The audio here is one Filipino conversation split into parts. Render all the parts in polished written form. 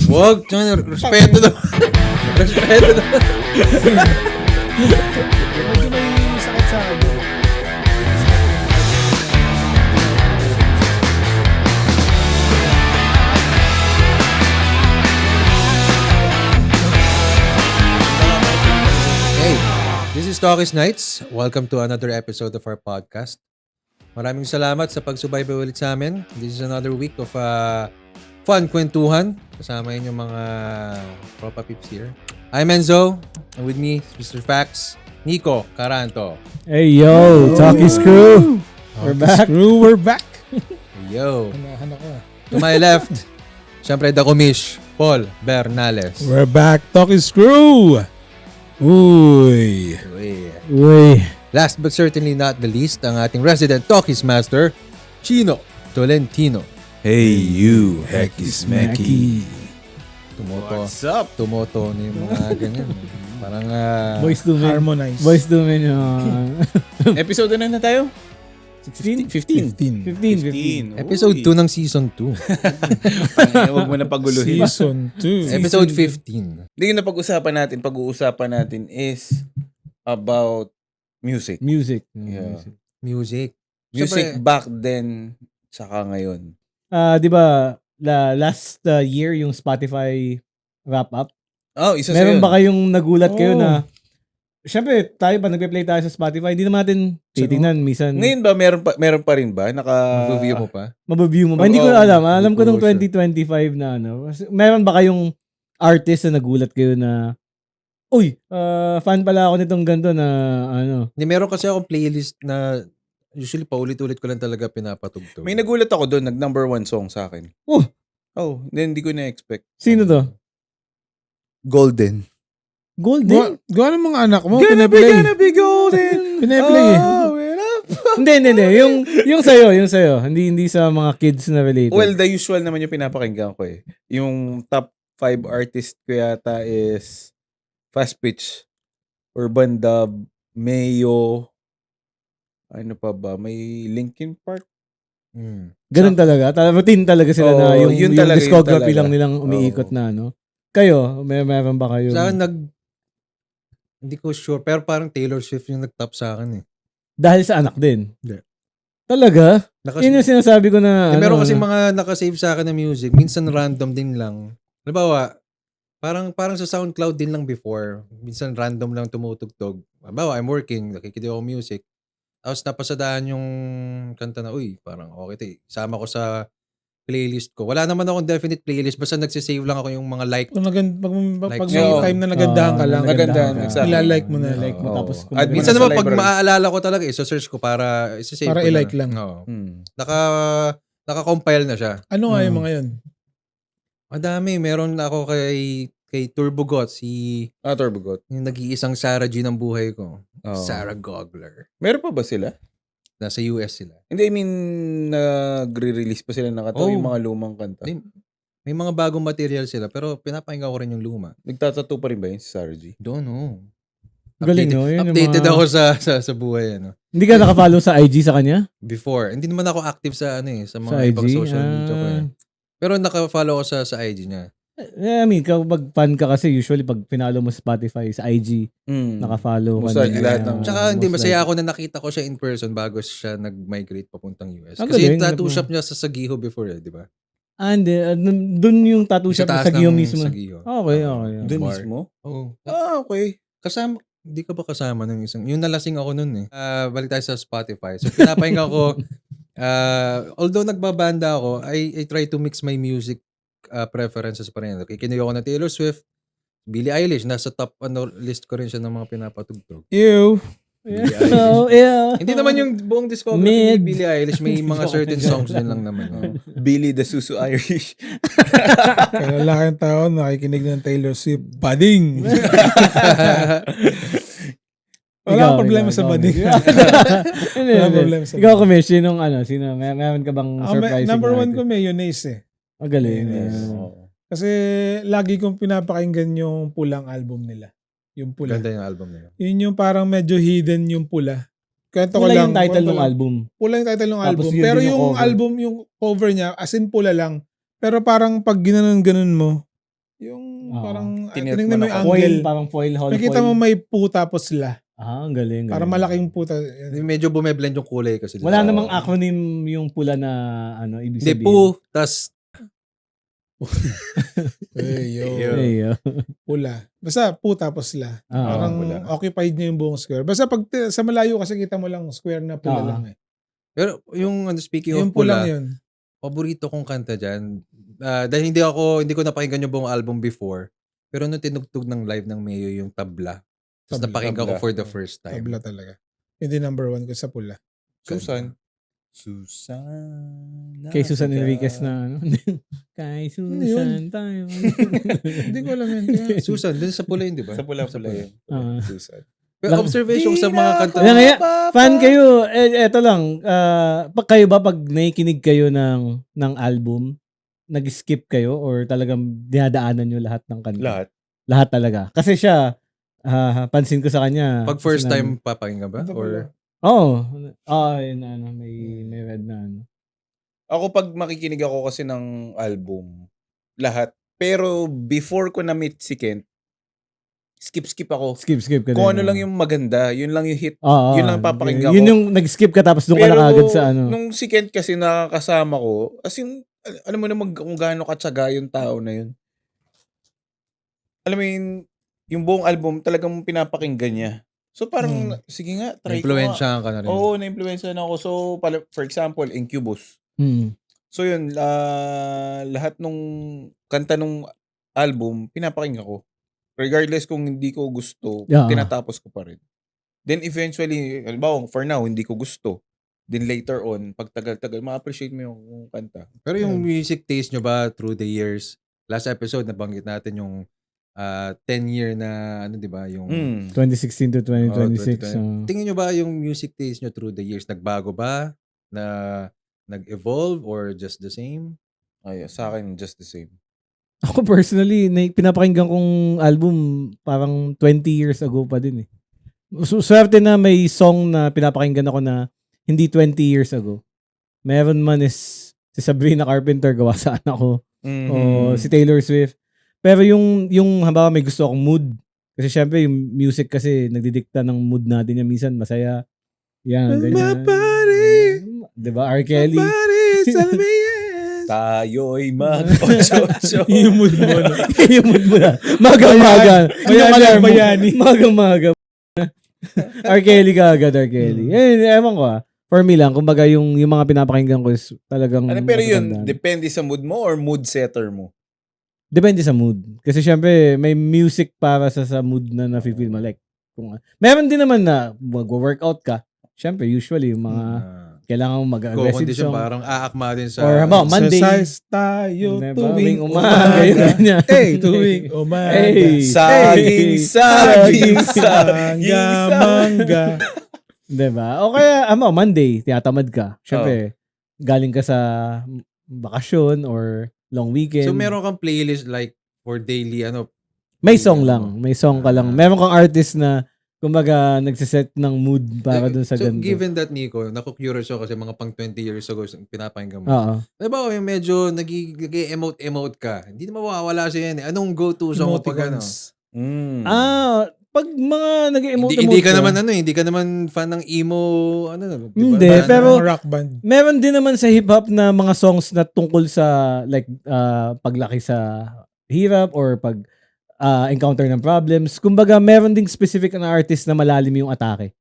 Wag, respeto na. Respeto na. Medyo may sakit sa akin. Hey, this is Talkies Nights. Welcome to another episode of our podcast. Maraming salamat sa pagsubaybay ulit sa amin. This is another week of fun kwentuhan. Kasama yun yung mga tropa peeps here. I'm Enzo. And with me, Mr. Fax, Nico Caranto. Hey yo, Talkies crew. We're back. We're back. Yo. Hanahan ako. To my left, syempre the commish, Paul Bernales. We're back. Talkies crew. Uy. Uy. Last but certainly not the least, ang ating resident Talkies Master, Chino Tolentino. Hey you, Hecky Smacky. Tumoto. What's up? Tumoto na yung mga ganyan. Parang Boys to men. Harmonize. Boys to men. Episode na tayo? 16? 15. 15. episode 2 ng season 2. Huwag mo na paguluhin. Season 2. Episode 15. Hindi yung pag-uusapan natin is about music. Music. Yeah. Music. Music Siyempre, back then, saka ngayon. Di ba, last year yung Spotify wrap-up, Oh, isa meron sa'yo. ba kayong nagulat kayo Oh. na, syempre, tayo pa nagpe-play tayo sa Spotify, hindi naman natin titignan, minsan, Ngayon ba, meron pa rin ba? review mo pa? mabaview mo ba? Oo, Hindi ko na alam. Alam ko nung sure. 2025 na ano. Meron ba kayong artist na nagulat kayo na, uy, fan pala ako nitong ganito na, ano. Hindi, meron kasi akong playlist na usually paulit-ulit ko lang talaga pinapatugtog. May nagulat ako doon, nag-number 1 song sa akin. Oh. Oh, hindi ko na-expect. Sino to? Golden. Golden? Gawa ng mga anak mo. Gonna Pinaplay. be golden. Pinaplay eh. Oh, wait up. Hindi. Yung sa'yo. Hindi sa mga kids na related. Well, the usual naman yung pinapakinggan ko eh. Yung top 5 artist ko yata is Fast Pitch, Urban Dub, Mayo, ano pa ba? May Linkin Park. Ganun talaga. Routine talaga sila Oo, na yung yun talaga, discography yun talaga. lang nilang umiikot Oo. na, ano. Kayo, meron ba kayo? Sa akin, hindi ko sure, pero parang Taylor Swift yung nag-top sa akin eh. Dahil sa anak din? Hindi. Talaga? Nakas- Yun yung sinasabi ko na, meron kasi mga nakasave sa akin na music, minsan random din lang. Halimbawa, parang sa SoundCloud din lang before, minsan random lang tumutugtog. Halimbawa, I'm working, nakikinig ako music. Tapos napasadaan yung kanta na, uy, parang okay, isama ko sa playlist ko. Wala naman akong definite playlist, basta nagsisave lang ako yung mga like. Pag may Like, time na nagandahan ka lang. Nagandahan, exactly. Ilalike mo na. Like mo, Oo. tapos kung At Minsan Sa naman, pag library. maaalala ko talaga, isa-search ko para isa-save Para ko i-like na. lang. Oo. Hmm. Naka-compile na siya. Ano nga yung mga yun? Madami. Meron ako kay Turbo God, Turbogot. yung nag-iisang Sarah G ng buhay ko. Oo. Sarah Gogler. Meron pa ba sila? Nasa US sila. Hindi, I mean, nagre-release pa sila ng Oh. yung mga lumang kanta. May mga bagong material sila, pero pinapakinggan ko rin yung luma. Nagtatattoo pa rin ba yun si Sarah G? Don't know. Galing, no? Yun yung Updated mga- ako sa buhay. Ano. Hindi ka nakafollow sa IG sa kanya? Before. Hindi naman ako active sa sa mga Sa ibang IG? social media ko. Pero naka-follow ko sa IG niya. I mean, kapag fan ka kasi, usually pag pinalo mo sa Spotify, sa IG, nakafollow ka. Most likely lahat ng- Tsaka hindi, most masaya likely. ako na nakita ko siya in person bago siya nag-migrate papuntang US. Ang Kasi galing, yung tattoo galing. shop niya sa Sagiho before di ba? Hindi. Dun yung tattoo shop taas sa Gio ng mismo. Sagiho. Okay. Doon Bar. mismo? Oo. Okay. Kasama, hindi ka ba kasama ng isang, yung nalasing ako nun eh. Balik tayo sa Spotify. So pinapahinga ko, although nagbabanda ako, I try to mix my music preferences pa rin. Kikinig ako ng Taylor Swift, Billie Eilish, nasa top list ko rin siya ng mga pinapatugtog. Ew. Billie Eilish. Oh, yeah. Hindi naman yung buong discography Mid. ni Billie Eilish, may mga certain songs din lang naman. Billy the Susu Irish. Kaya lalaki ng tao nakikinig ng Taylor Swift. Bading! Wala akong problema sa bading. Wala problema sa Ikaw, Kumish, sino, meron ka bang surprising Number 1 artist? ko Mayonnaise eh. Magaling. Kasi lagi kong pinapakinggan yung pulang album nila. Yung pula. Ganda yung album na yun. Yun yung parang medyo hidden yung pula. Kwento ko Pula lang. yung title kwento ng lang. album. Pula yung title ng Tapos album. yun Pero din yung yung cover. album, yung cover niya, as in pula lang, Pero parang pag ginanon-ganon mo, yung Oo. parang Tinilt tinignan mo mo na yung Foil, angle. parang foil, hollow Nakita foil. mo may pu tapos la. Ang galing. Parang malaking pu. Medyo bumeblend yung kulay kasi. Wala Oo. namang acronym yung pula na ibig Hindi, sabihin. pu, tas Hey, yo. Ay, Pula. Basta pu tapos la. Oo. Parang pula. occupied niya yung buong square. Basta pag sa malayo kasi kita mo lang square na pula Oo. lang eh. pero yung speaking Yung of pula, pulang yun. paborito kong kanta dyan. Dahil hindi ko napakinggan yung buong album before. Pero nung tinugtog ng live ng Mayo yung Tabla. Tapos Tabla. napakinggan ko Tabla. for the first time. Tabla talaga. Hindi number 1 ko sa pula. Susan. Kay Susan Enriquez na ano. Kay Ano yun? Susan tayo. Hindi ko alam yun. Kaya, Susan, dun sa pula yun, di ba? Sa pula-pula yun. Ah. Susan. Pero observation sa mga kanta. Kaya nga, fan kayo, eto lang, pag kayo ba pag nakikinig kayo ng album, nag-skip kayo or talagang dinadaanan nyo lahat ng kanta? Lahat. Lahat talaga. Kasi siya, pansin ko sa kanya. Pag first sinabi- time papakinggan ba? Ito Or Oo. Yun na, may red na ano. Ako pag makikinig ako kasi ng album, lahat. Pero before ko na-meet si Kent, skip ako. Skip ka Kung din, ano lang yung maganda, yun lang yung hit. Oo, yun lang papakinggan Yun ko. yung nag-skip ka tapos doon ka na agad sa ano. nung si Kent kasi nakakasama ko, as in, alam mo naman kung gaano katsaga yung tao na yun. Alam mo yung buong album talagang pinapakinggan niya. So parang, sige nga, try ko nga. influensyahan ka na rin. Oo, na-influensya na ako. So, for example, Incubus. Hmm. So yun, lahat nung kanta nung album, pinapakinggan ko. Regardless kung hindi ko gusto, Yeah. tinatapos ko pa rin. Then eventually, halimbawa, for now, hindi ko gusto. Then later on, pag tagal-tagal, ma-appreciate mo yung kanta. Pero yung music taste nyo ba through the years? Last episode, nabanggit natin yung 10-year na, ano, di ba? Yung 2016 to 2026. 2020. Tingin nyo ba yung music taste nyo through the years, nagbago ba? Na nag-evolve or just the same? Ay, sa akin, just the same. Ako personally, pinapakinggan kong album parang 20 years ago pa din eh. Swerte na may song na pinapakinggan ako na hindi 20 years ago. Meron man is si Sabrina Carpenter gawa sa anak ko o si Taylor Swift. Pero yung halimbawa may gusto akong mood. Kasi syempre yung music kasi nagdidikta ng mood natin yan. Minsan masaya. Yan, ganyan. Diba? R. Kelly. Tayo'y mag-8-8. Yung mood mo. Yung mood mo na. Magang-maga. Bayani. Magang-maga. R. Kelly ka agad, R. Kelly. Ewan ko For me lang, kumbaga yung mga pinapakinggan ko is talagang... Pero yun, matatandaan. depende sa mood mo or mood setter mo? Depende sa mood. Kasi syempre, may music para sa mood na nafe-feel mo. Like, meron din naman na mag-workout ka. Syempre, usually, yung mga kailangan mo mag-aggressive Condition, song. parang aakma din sa... Or halimbawa, Monday. Exercise tayo tuwing umaga. umaga. Hey, Tuwing umaga. Hey. Saging. Mangga. Diba? O kaya, Monday, tiyatamad ka. Syempre, galing ka sa bakasyon or long weekend. So, meron kang playlist like for daily, May song lang. May song ka lang. Meron kang artist na, kumbaga, nagsiset ng mood para dun sa so, ganito. given that, Nico, naku-curious ako kasi mga pang 20 years ago pinapakinggan mo. Oo. Diba, yung medyo nag-emote ka. Hindi na mawawala siya yan. Anong go-to song mo pag ano? Emoticons. Pag mga nag-emote Hindi ka naman fan ng emo, diba? Hindi, Band? pero- Mga rock band. Meron din naman sa hip-hop na mga songs na tungkol sa like paglaki sa hirap or pag encounter ng problems. Kumbaga, meron ding specific na artist na malalim yung atake.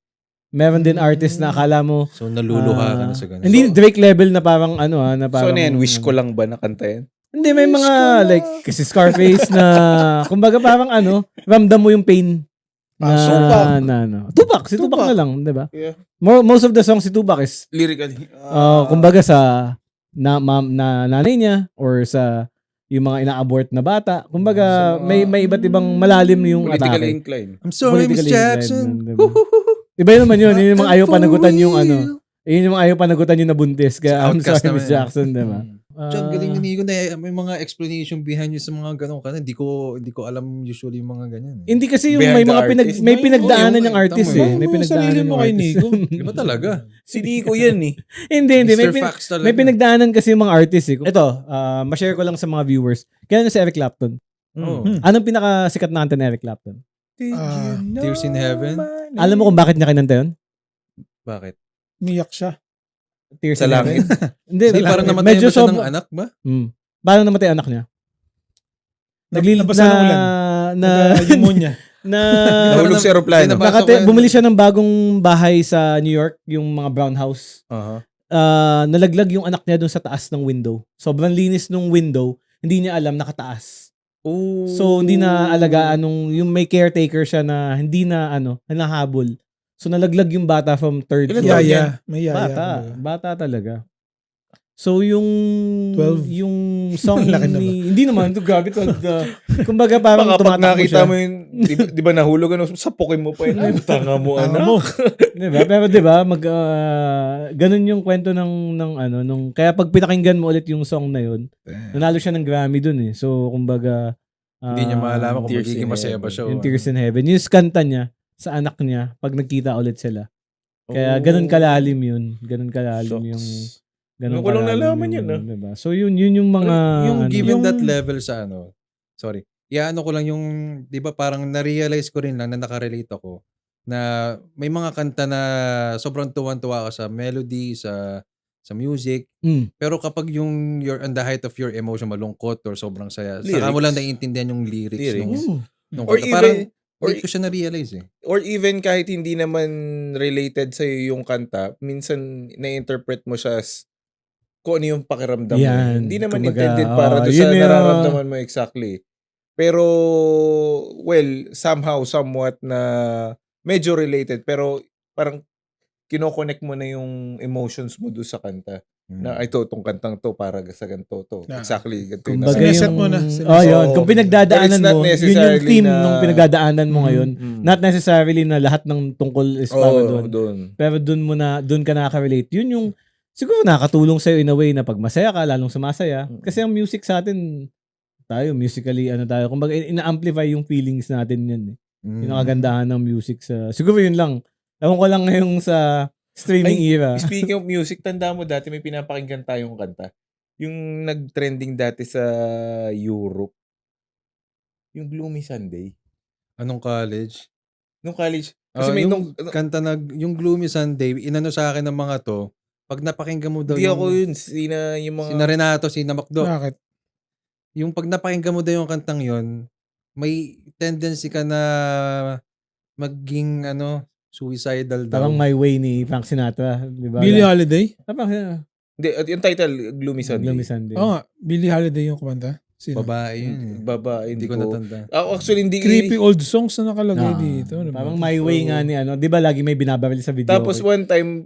Meron din artist na akala mo So, naluluha ka na sa ganun. hindi Drake level na parang na parang So, yan, wish ko lang ba na kanta yan? Hindi, may mga like kasi Scarface na kumbaga parang ramdam mo yung pain. Tupac. Tupac, si Tupac na lang, 'di ba? Yeah. Most of the songs si Tupac is Lyrically. kumbaga sa nanay niya or sa yung mga ina-abort na bata. Kumbaga may iba't ibang malalim yung politically atake. inclined. I'm sorry, Miss Politically Jackson. inclined, diba? Iba yun naman yun. Yun yung mga ayaw panagutan yung Yun yung mga ayaw panagutan yung nabuntis. Kaya Sa I'm Outkast sorry, Miss naman. Jackson, diba? Diyan, galing ni Nico na may mga explanation behind yung sa mga ganun kanta. Hindi ko alam usually yung mga ganyan. Hindi kasi yung Behind may the mga artist. may pinagdaanan yung- yung artist tama eh. yun. May Yung sarili pinagdaanan mo yung kay artist. Nico. Iba talaga. Si Nico yan eh. Hindi. Mr. May, Facts talaga. may pinagdaanan kasi yung mga artist eh. Ito, ma-share ko lang sa mga viewers. Kaya si Eric Clapton. Oh. Anong pinakasikat na kanta ni Eric Clapton? Tears in Heaven? Alam mo kung bakit niya kinanta yun? Bakit? Umiyak siya. Tears Sa in langit? Heaven? Hindi, Hindi, parang namatay medyo ba siya ng sob- anak ba? Paano namatay anak niya? Nabasa ng ulan. Pneumonia. Nahulog sa aeroplano. Nabasa ko yan. Bumili siya ng bagong bahay sa New York, yung mga brown house. Nalaglag yung anak niya dun sa taas ng window. Sobrang linis nung window, hindi niya alam nakataas. Oh. So hindi na alagaan yung may caretaker siya na hindi na nahabol. So nalaglag yung bata from third Ilan floor. taon yan? May yaya. Bata talaga. So yung 12. yung song Laki na ba? hindi naman to grabe to. Kumbaga parang Baka pag tumatakbo nakita siya. mo yun, di ba nahulog ano, sapukin mo pa yun. Ay, tanga mo, anak. Diba? Pero diba, ganun yung kwento nung kaya pag pinakinggan mo ulit yung song na yun, nanalo siya ng Grammy dun eh. So kumbaga Hindi niya maalaman kung Tears magiging in masaya ba Heaven. siya. o yung ano. Tears in Heaven, yung kanta niya sa anak niya pag nagkita ulit sila. Kaya ganun kalalim yun. Ganun kalalim yung ganun Ngayon ko lang kalalim nalaman yung, yun, ah. diba? So yun yung mga Yung given yung- that level sa sorry. Iano ko lang yung, di ba parang na-realize ko rin lang na nakarelate ako na may mga kanta na sobrang tuwan-tuwa ka sa melody, sa music. Pero kapag you're on the height of your emotion, malungkot or sobrang saya, saka mo Lyrics. lang naiintindihan yung lyrics. Nung Or kanta. Parang even- or- hindi ko siya na-realize eh. Or even kahit hindi naman related sa'yo yung kanta, minsan na-interpret mo siya as kung ano yung pakiramdam mo. Yan. Hindi naman Kumbaga, intended para doon yun sa yung- nararamdaman mo exactly. Pero, well, somehow, somewhat na medyo related. Pero parang kinoconnect mo na yung emotions mo doon sa kanta. Na ito, itong kantang to, para sa ganito to. Na- Exactly, ganito yung kumbaga Sineset yung mo na. yun. Kung pinagdadaanan But it's not mo, yun yung necessarily theme na- nung pinagdadaanan mo ngayon. Mm. Not necessarily na lahat ng tungkol is para doon. doon. Pero doon ka nakaka-relate. Yun yung siguro nakakatulong sa'yo in a way na pag masaya ka, lalong sumasaya. Kasi ang music sa atin, tayo, musically, tayo. Kumbaga, ina-amplify yung feelings natin yan. Eh. Yung nakagandahan ng music sa... Siguro yun lang. Ewan ko lang ngayong sa streaming era. Speaking of music, tanda mo dati may pinapakinggan tayong kanta. Yung nag-trending dati sa Europe. Yung Gloomy Sunday. Anong college? Nung college. Kasi may yung nung... kanta yung Gloomy Sunday, inano sa akin ng mga to, pag napakinggan mo daw Hindi ako yun. Yung mga... sina Renato, sina Macdo, Bakit? yung pag napakinggan mo daw yung kantang yon, may tendency ka na maging suicidal daw. Parang My Way ni Frank Sinatra. Diba? Billie Holiday? Hindi, at yung title, Gloomy Sunday. Gloomy Sunday. Oo nga. Billie Holiday yung kumanta. Sino? Babae yun. eh. Babae. Hindi ko natanda. Actually, hindi... Creepy old songs na nakalagay Ah, dito. Ano ba? Parang My Way nga ni di ba lagi may binabaril sa video? Tapos one time,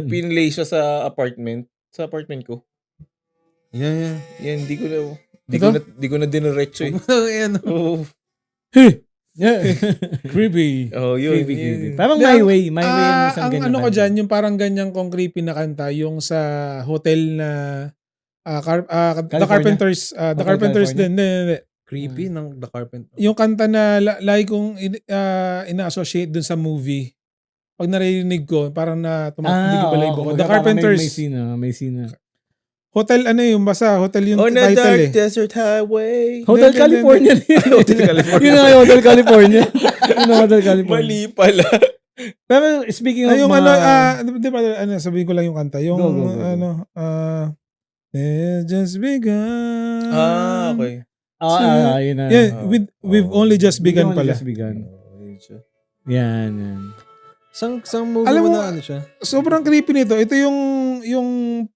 pinlay siya sa apartment. Sa apartment ko. Yeah. Yan, di Ito? ko na diniretso eh. Ano? Oo. Yeah. Creepy. Oh, yun. Creepy, creepy. yun. Parang Hindi, My Way. My Way ang isang ang ganyan ano ko kanta. dyan, yung parang ganyang kong creepy na kanta, yung sa hotel na The California? Carpenters, The Hotel Carpenters California? din. Hindi. Creepy ng The Carpenter. Yung kanta na lagi kong ina-associate dun sa movie. Pag narinig ko, parang hindi ko balibo ko. The Carpenters. May scene. Hotel basta hotel yung On a title dark eh. desert highway. Hotel Hindi. California. Hotel California. Yun nga yung Hotel California. Yun ang Hotel California. Mali pala. Pero speaking of Yung mga... di ba, sabihin ko lang yung kanta. Yung, Go. It's just begun. Okay. Yun na. Yeah, we've only just begun Only pala. Just begun. Yan. Sang movie Alam mo mo, na siya? Sobrang creepy nito. Ito yung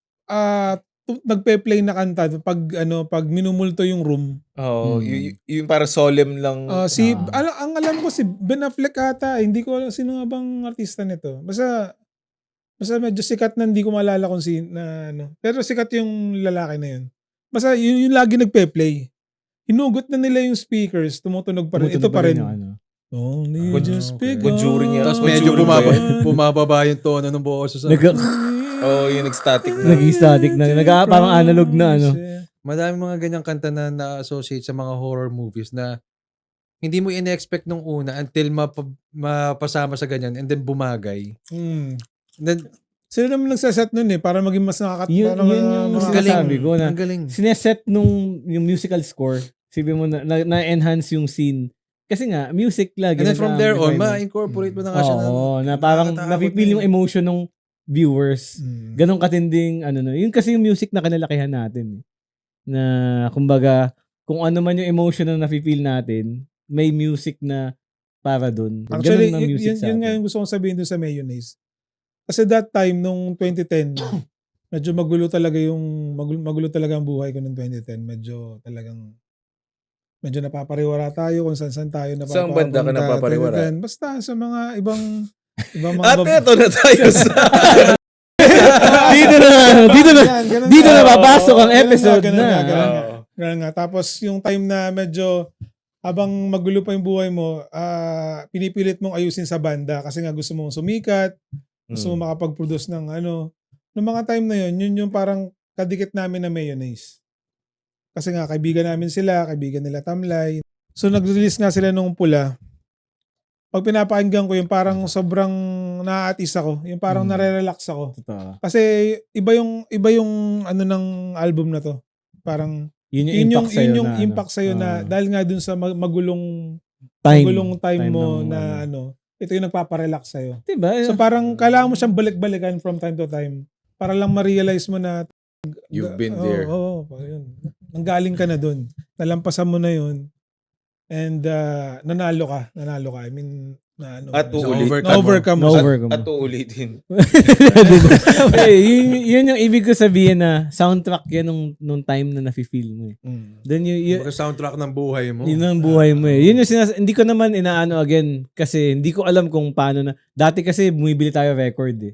nagpe-play na kanta pag minumulto yung room. Oh, yung para solemn lang. Ang alam ko si Ben Affleck ata, hindi ko alam sino nga bang artista nito. Basta medyo sikat na, hindi ko maalala kung pero sikat yung lalaki na yun. Basta yun lagi nagpe-play. Hinugot na nila yung speakers, tumutunog pa rin. Ito pa rin. Only just begun. Conjuring yan. Tapos medyo Conjuring ba yan? bumababa yung tono ng boses. Oh, yung nag-static na. Naging static na. Parang analog na ano. Madami mga ganyang kanta na na-associate sa mga horror movies na hindi mo in-expect nung una until mapasama sa ganyan and then bumagay. Then, Sila naman nagsaset nun para maging mas Yun yung sinasabi ko na ang galing. sineset yung musical score. Sabi mo na-enhance yung scene. Kasi nga, music lagi. And then from there on, nag-amplify mo. ma-incorporate mo na nga siya. Oo, na parang napipil yung emotion ng viewers. Ganon katinding, yun kasi yung music na kinalakihan natin. Na, kumbaga, kung ano man yung emotion na napipil natin, may music na para dun. Actually, Ganon ang music sa yun nga atin. yung gusto kong sabihin dun sa Mayonnaise. Kasi that time, nung 2010, medyo magulo talaga ang buhay ko nung 2010. Medyo napapariwara tayo kung saan tayo napapapunta. Saan banda ka napapariwara? 2010. Basta sa mga ibang mga At eto na tayo sa... Dito na papasok ang episode na. Ganun nga. Tapos yung time na medyo habang magulo pa yung buhay mo, pinipilit mong ayusin sa banda kasi nga gusto mong sumikat, gusto mong makapag-produce ng Noong mga time na yun yung parang kadikit namin na Mayonnaise. Kasi nga, kaibigan namin sila, kaibigan nila Tamlay. So nag-release nga sila nung Pula. Pag pinapakinggan ko yung parang sobrang naaatis ako, yung parang nare-relax ako. Totoo. Kasi iba yung ng album na to. Parang Yun yung impact sa'yo na dahil nga dun sa magulong time mo na ito yung nagpaparelax sa'yo. Diba? So parang kailangan mo siyang balik-balikan from time to time para lang ma-realize mo na You've been there. Oo, yun. Nanggaling ka na dun. Nalampasan mo na yun. And nanalo ka. I mean, At uulit. na-overcome mo. At uulitin. Yun yung ibig ko sabihin na soundtrack yan nung time na nafe-feel mo eh. Then Mga soundtrack ng buhay mo. yun ang buhay mo eh. Yun yung hindi ko naman inaano again kasi hindi ko alam kung paano na. Dati kasi bumibili tayo record eh.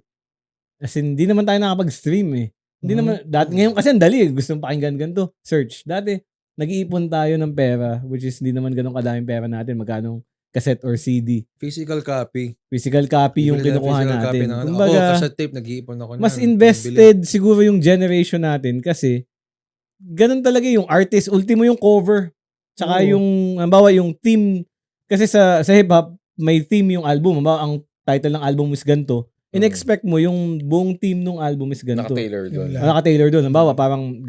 As in, hindi naman tayo nakapag-stream eh. Hindi naman, ngayon kasi ang dali eh. Gusto mong pakinggan ganito. Search. Dati, nag-iipon tayo ng pera which is hindi naman ganun kadaming pera natin. Magkanong cassette or CD. Physical copy. Physical copy yung Bibili na kinukuha physical copy natin. ng Kumbaga, ako, cassette tape, nag-iipon ako mas niyan. invested siguro yung generation natin kasi ganun talaga yung artist. Ultimo yung cover. Tsaka yung, halimbawa yung theme. Kasi sa hip-hop, may theme yung album. Halimbawa, ang title ng album is ganito. In-expect mo yung buong theme ng album is ganito. Naka-tailor doon. Naka-tailor doon. Halimbawa, parang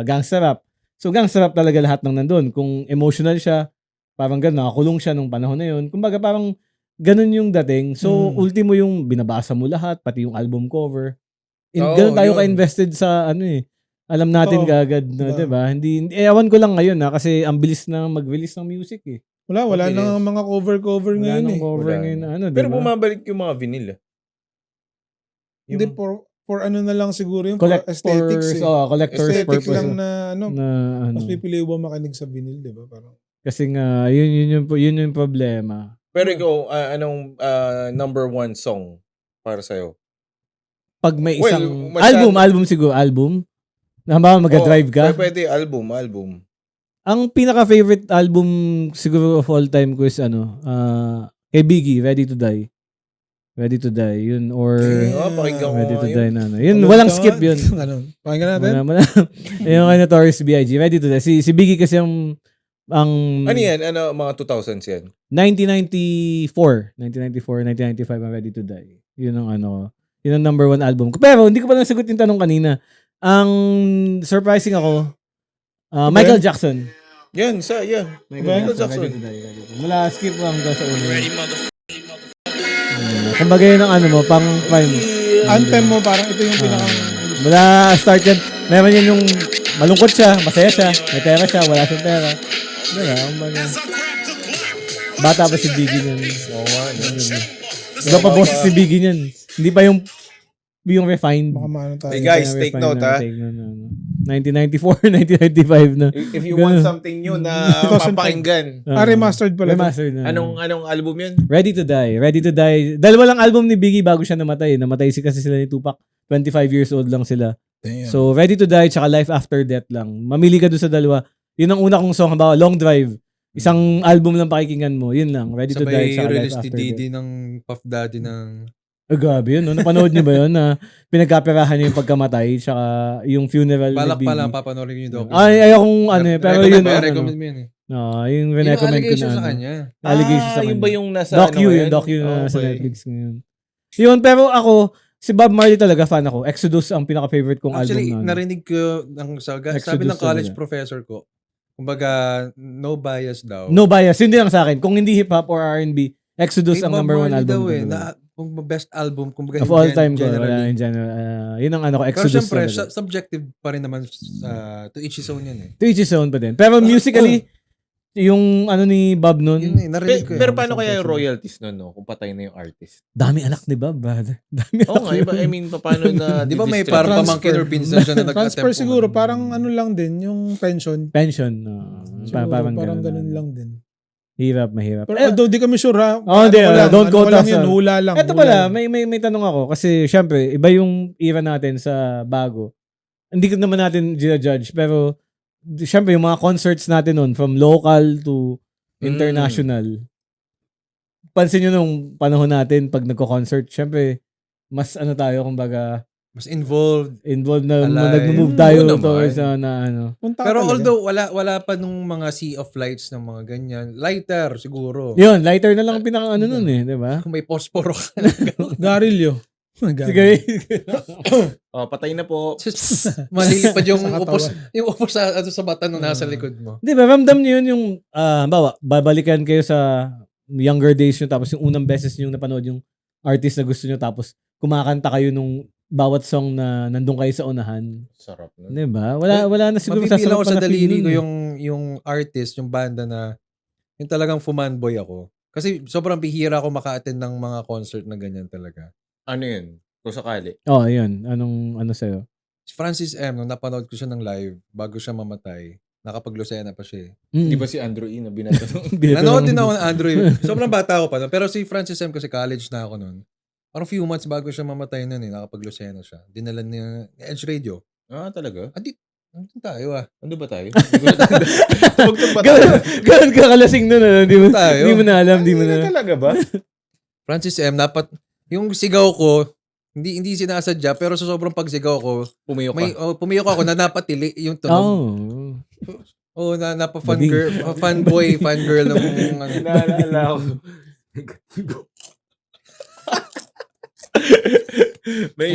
gangster rap. So, gangster rap talaga lahat ng nandun. Kung emotional siya, parang gano'n, nakakulong siya nung panahon na yun. Kumbaga, parang ganun yung dating. So, ultimo yung binabasa mo lahat, pati yung album cover. Ganun tayo ka-invested sa alam natin kagad, diba? Hindi, ewan ko lang ngayon kasi ang bilis na mag-release ng music eh. Wala na mga cover ngayon eh. Cover ngayon na Pero diba? bumabalik yung mga vinyl. Hindi, for na lang siguro yung for aesthetics eh. Collector's Aesthetics purpose. lang na mas Na, pipili mo makinig sa vinyl, di ba? Parang kasi nga, yun yung problema. Pero ikaw, anong number one song para sa'yo? Pag may Well, isang masyado- album siguro, album. Halimbawa, mag-drive ka. Pwede album. Ang pinaka-favorite album siguro of all time ko is kay Biggie, Ready to Die. Ready to Die, yun. Or Pakinggan ko Ready to nga Die na Yun, walang skip yun. Pakinggan natin. Yung kay Notorious B.I.G. Ready to Die. Si Biggie kasi ang Ano yan? Mga 2000s yan? 1994, 1995 ang Ready to Die. Yun ang yun ang number one album ko. Pero hindi ko pa nasagot yung tanong kanina. Ang surprising ako, Michael Jackson. Yan, Michael Jackson. Ready to Die. Mula skip lang daw sa ulo. Kumbaga yun ang mo, pang prime. Anthem mo, parang ito yung pinakang Mula start yan, meron yan yung malungkot siya, masaya siya, may pera siya, wala siyang pera. Diba? Kumbaga. Bata pa si Biggie niyan. Oo nga. Iba pa boses si Biggie niyan. Hindi pa yung refined. baka maano tayo. Hey guys, take note ha. 1994, 1995 na. If you want something new na papakinggan, Remastered pala. Remastered na. anong album yan? Ready to Die. Ready to Die. Dalawa lang album ni Biggie bago siya namatay. Namatay kasi sila ni Tupac. 25 years old lang sila. Damn. So, Ready to Die tsaka Life After Death lang. Mamili ka doon sa dalawa. Yun ang una kong song. Halimbawa, Long Drive. Isang album lang pakikinggan mo. Yun lang. Ready to Die Sabay tsaka Life release ni After Didi Death. ng Puff Daddy ng Grabe yun, no? Napanood niyo ba yun na pinagkaperahan niya yung pagkamatay tsaka yung funeral ni Balak pa lang Bibi? papanoorin yung documentary. Ay, ayokong ano eh, pero yun, ano. Recommend mo yun eh. Yung Yung recommend ko allegation na sa ano. kanya. Allegation sa Yung kanya. ba yung nasa Docu yun, ngayon? docu na sa Okay. Netflix ngayon. Yun, pero ako, si Bob Marley talaga fan ako. Exodus ang pinaka-favorite kong Actually, album na. narinig ko sabi Exodus ng college talaga. professor ko, kumbaga, no bias daw. No bias, hindi lang sa akin. Kung hindi hip-hop or R&B, Exodus ang Bob number one Marley album daw ko. eh, talaga. kung best album, kumbaga Of all time ko, generally. wala in general. Yun ang ano ko, Pero Exodus syempre, talaga. subjective pa rin naman to each his own yan eh. To each his own pa din. Pero musically, yung ano ni Bob nun, Yun eh, narinig ko eh. Pero paano Isang kaya yung session. royalties nun, no? Kung patay na yung artist? dami anak ni Bob, brother. Dami Oo anak nga, ni Bob. I mean, paano na Di ba may didistribute? parang Transfer. pamangkin or pinsan siya na nag-attempt? Transfer siguro, parang ano lang din, yung pension. Pension. Siguro, parang ganun lang din. Hirap, mahirap. Pero although di kami sure ha. Hindi, don't quote lang us, yun, hula lang. Eto hula pala, lang. may tanong ako. Kasi syempre, iba yung era natin sa bago. Hindi ko naman natin judge, pero syempre yung mga concerts natin nun, from local to international. Pansin nyo nung panahon natin, pag nagko-concert, syempre, mas ano tayo, kumbaga, Mas involved. na Alive. nag-move tayo Oo naman. towards na ano. Punta ka Pero talaga. although wala pa nung mga sea of lights ng mga ganyan. Lighter siguro. Yun, lighter na lang ang pinaka ano nun eh, di ba? Kung may posporo ka. Garilyo. Sige. Oh, patay na po. Malilipad yung Sa upos, yung upos sa bata nung nasa likod mo. Di ba, ramdam niyo yun yung, bawa, babalikan kayo sa younger days nyo, tapos yung unang beses nyo napanood yung artist na gusto nyo, tapos kumakanta kayo nung bawat song na nandun kayo sa unahan. Sarap nun. Di ba? Wala na siguro Mabibilang ko sasarap sa pa na daliri feeling ko eh. yung artist, yung banda na yung talagang fumanboy ako. Kasi sobrang bihira ako maka-attend ng mga concert na ganyan talaga. Ano yun? Kung sakali. Oh, yun. Ano sa'yo? Si Francis M, nung napanood ko siya ng live, bago siya mamatay, nakapag-Lucena pa siya eh. Mm. Di ba si Andrew E. na binato? Nanood din ako ng Android. Sobrang bata ako pa nun. Pero si Francis M kasi college na ako nun. Parang few months bago siya mamatay nun eh, nakapag-Lucena siya. Dinala niya Edge Radio. Ah, talaga? Andun tayo ah. Ano ba tayo? Tumugtog ba tayo? Ganun ka kalasing nun, ano? Di mo na alam, di mo Ano na. talaga ba? Francis M, yung sigaw ko, hindi sinasadya, pero sa sobrang pagsigaw ko, Pumayo ka. pumiyak ako na napatili yung tunog. Oh. Fanboy, fangirl ng ano. Naalala ko. may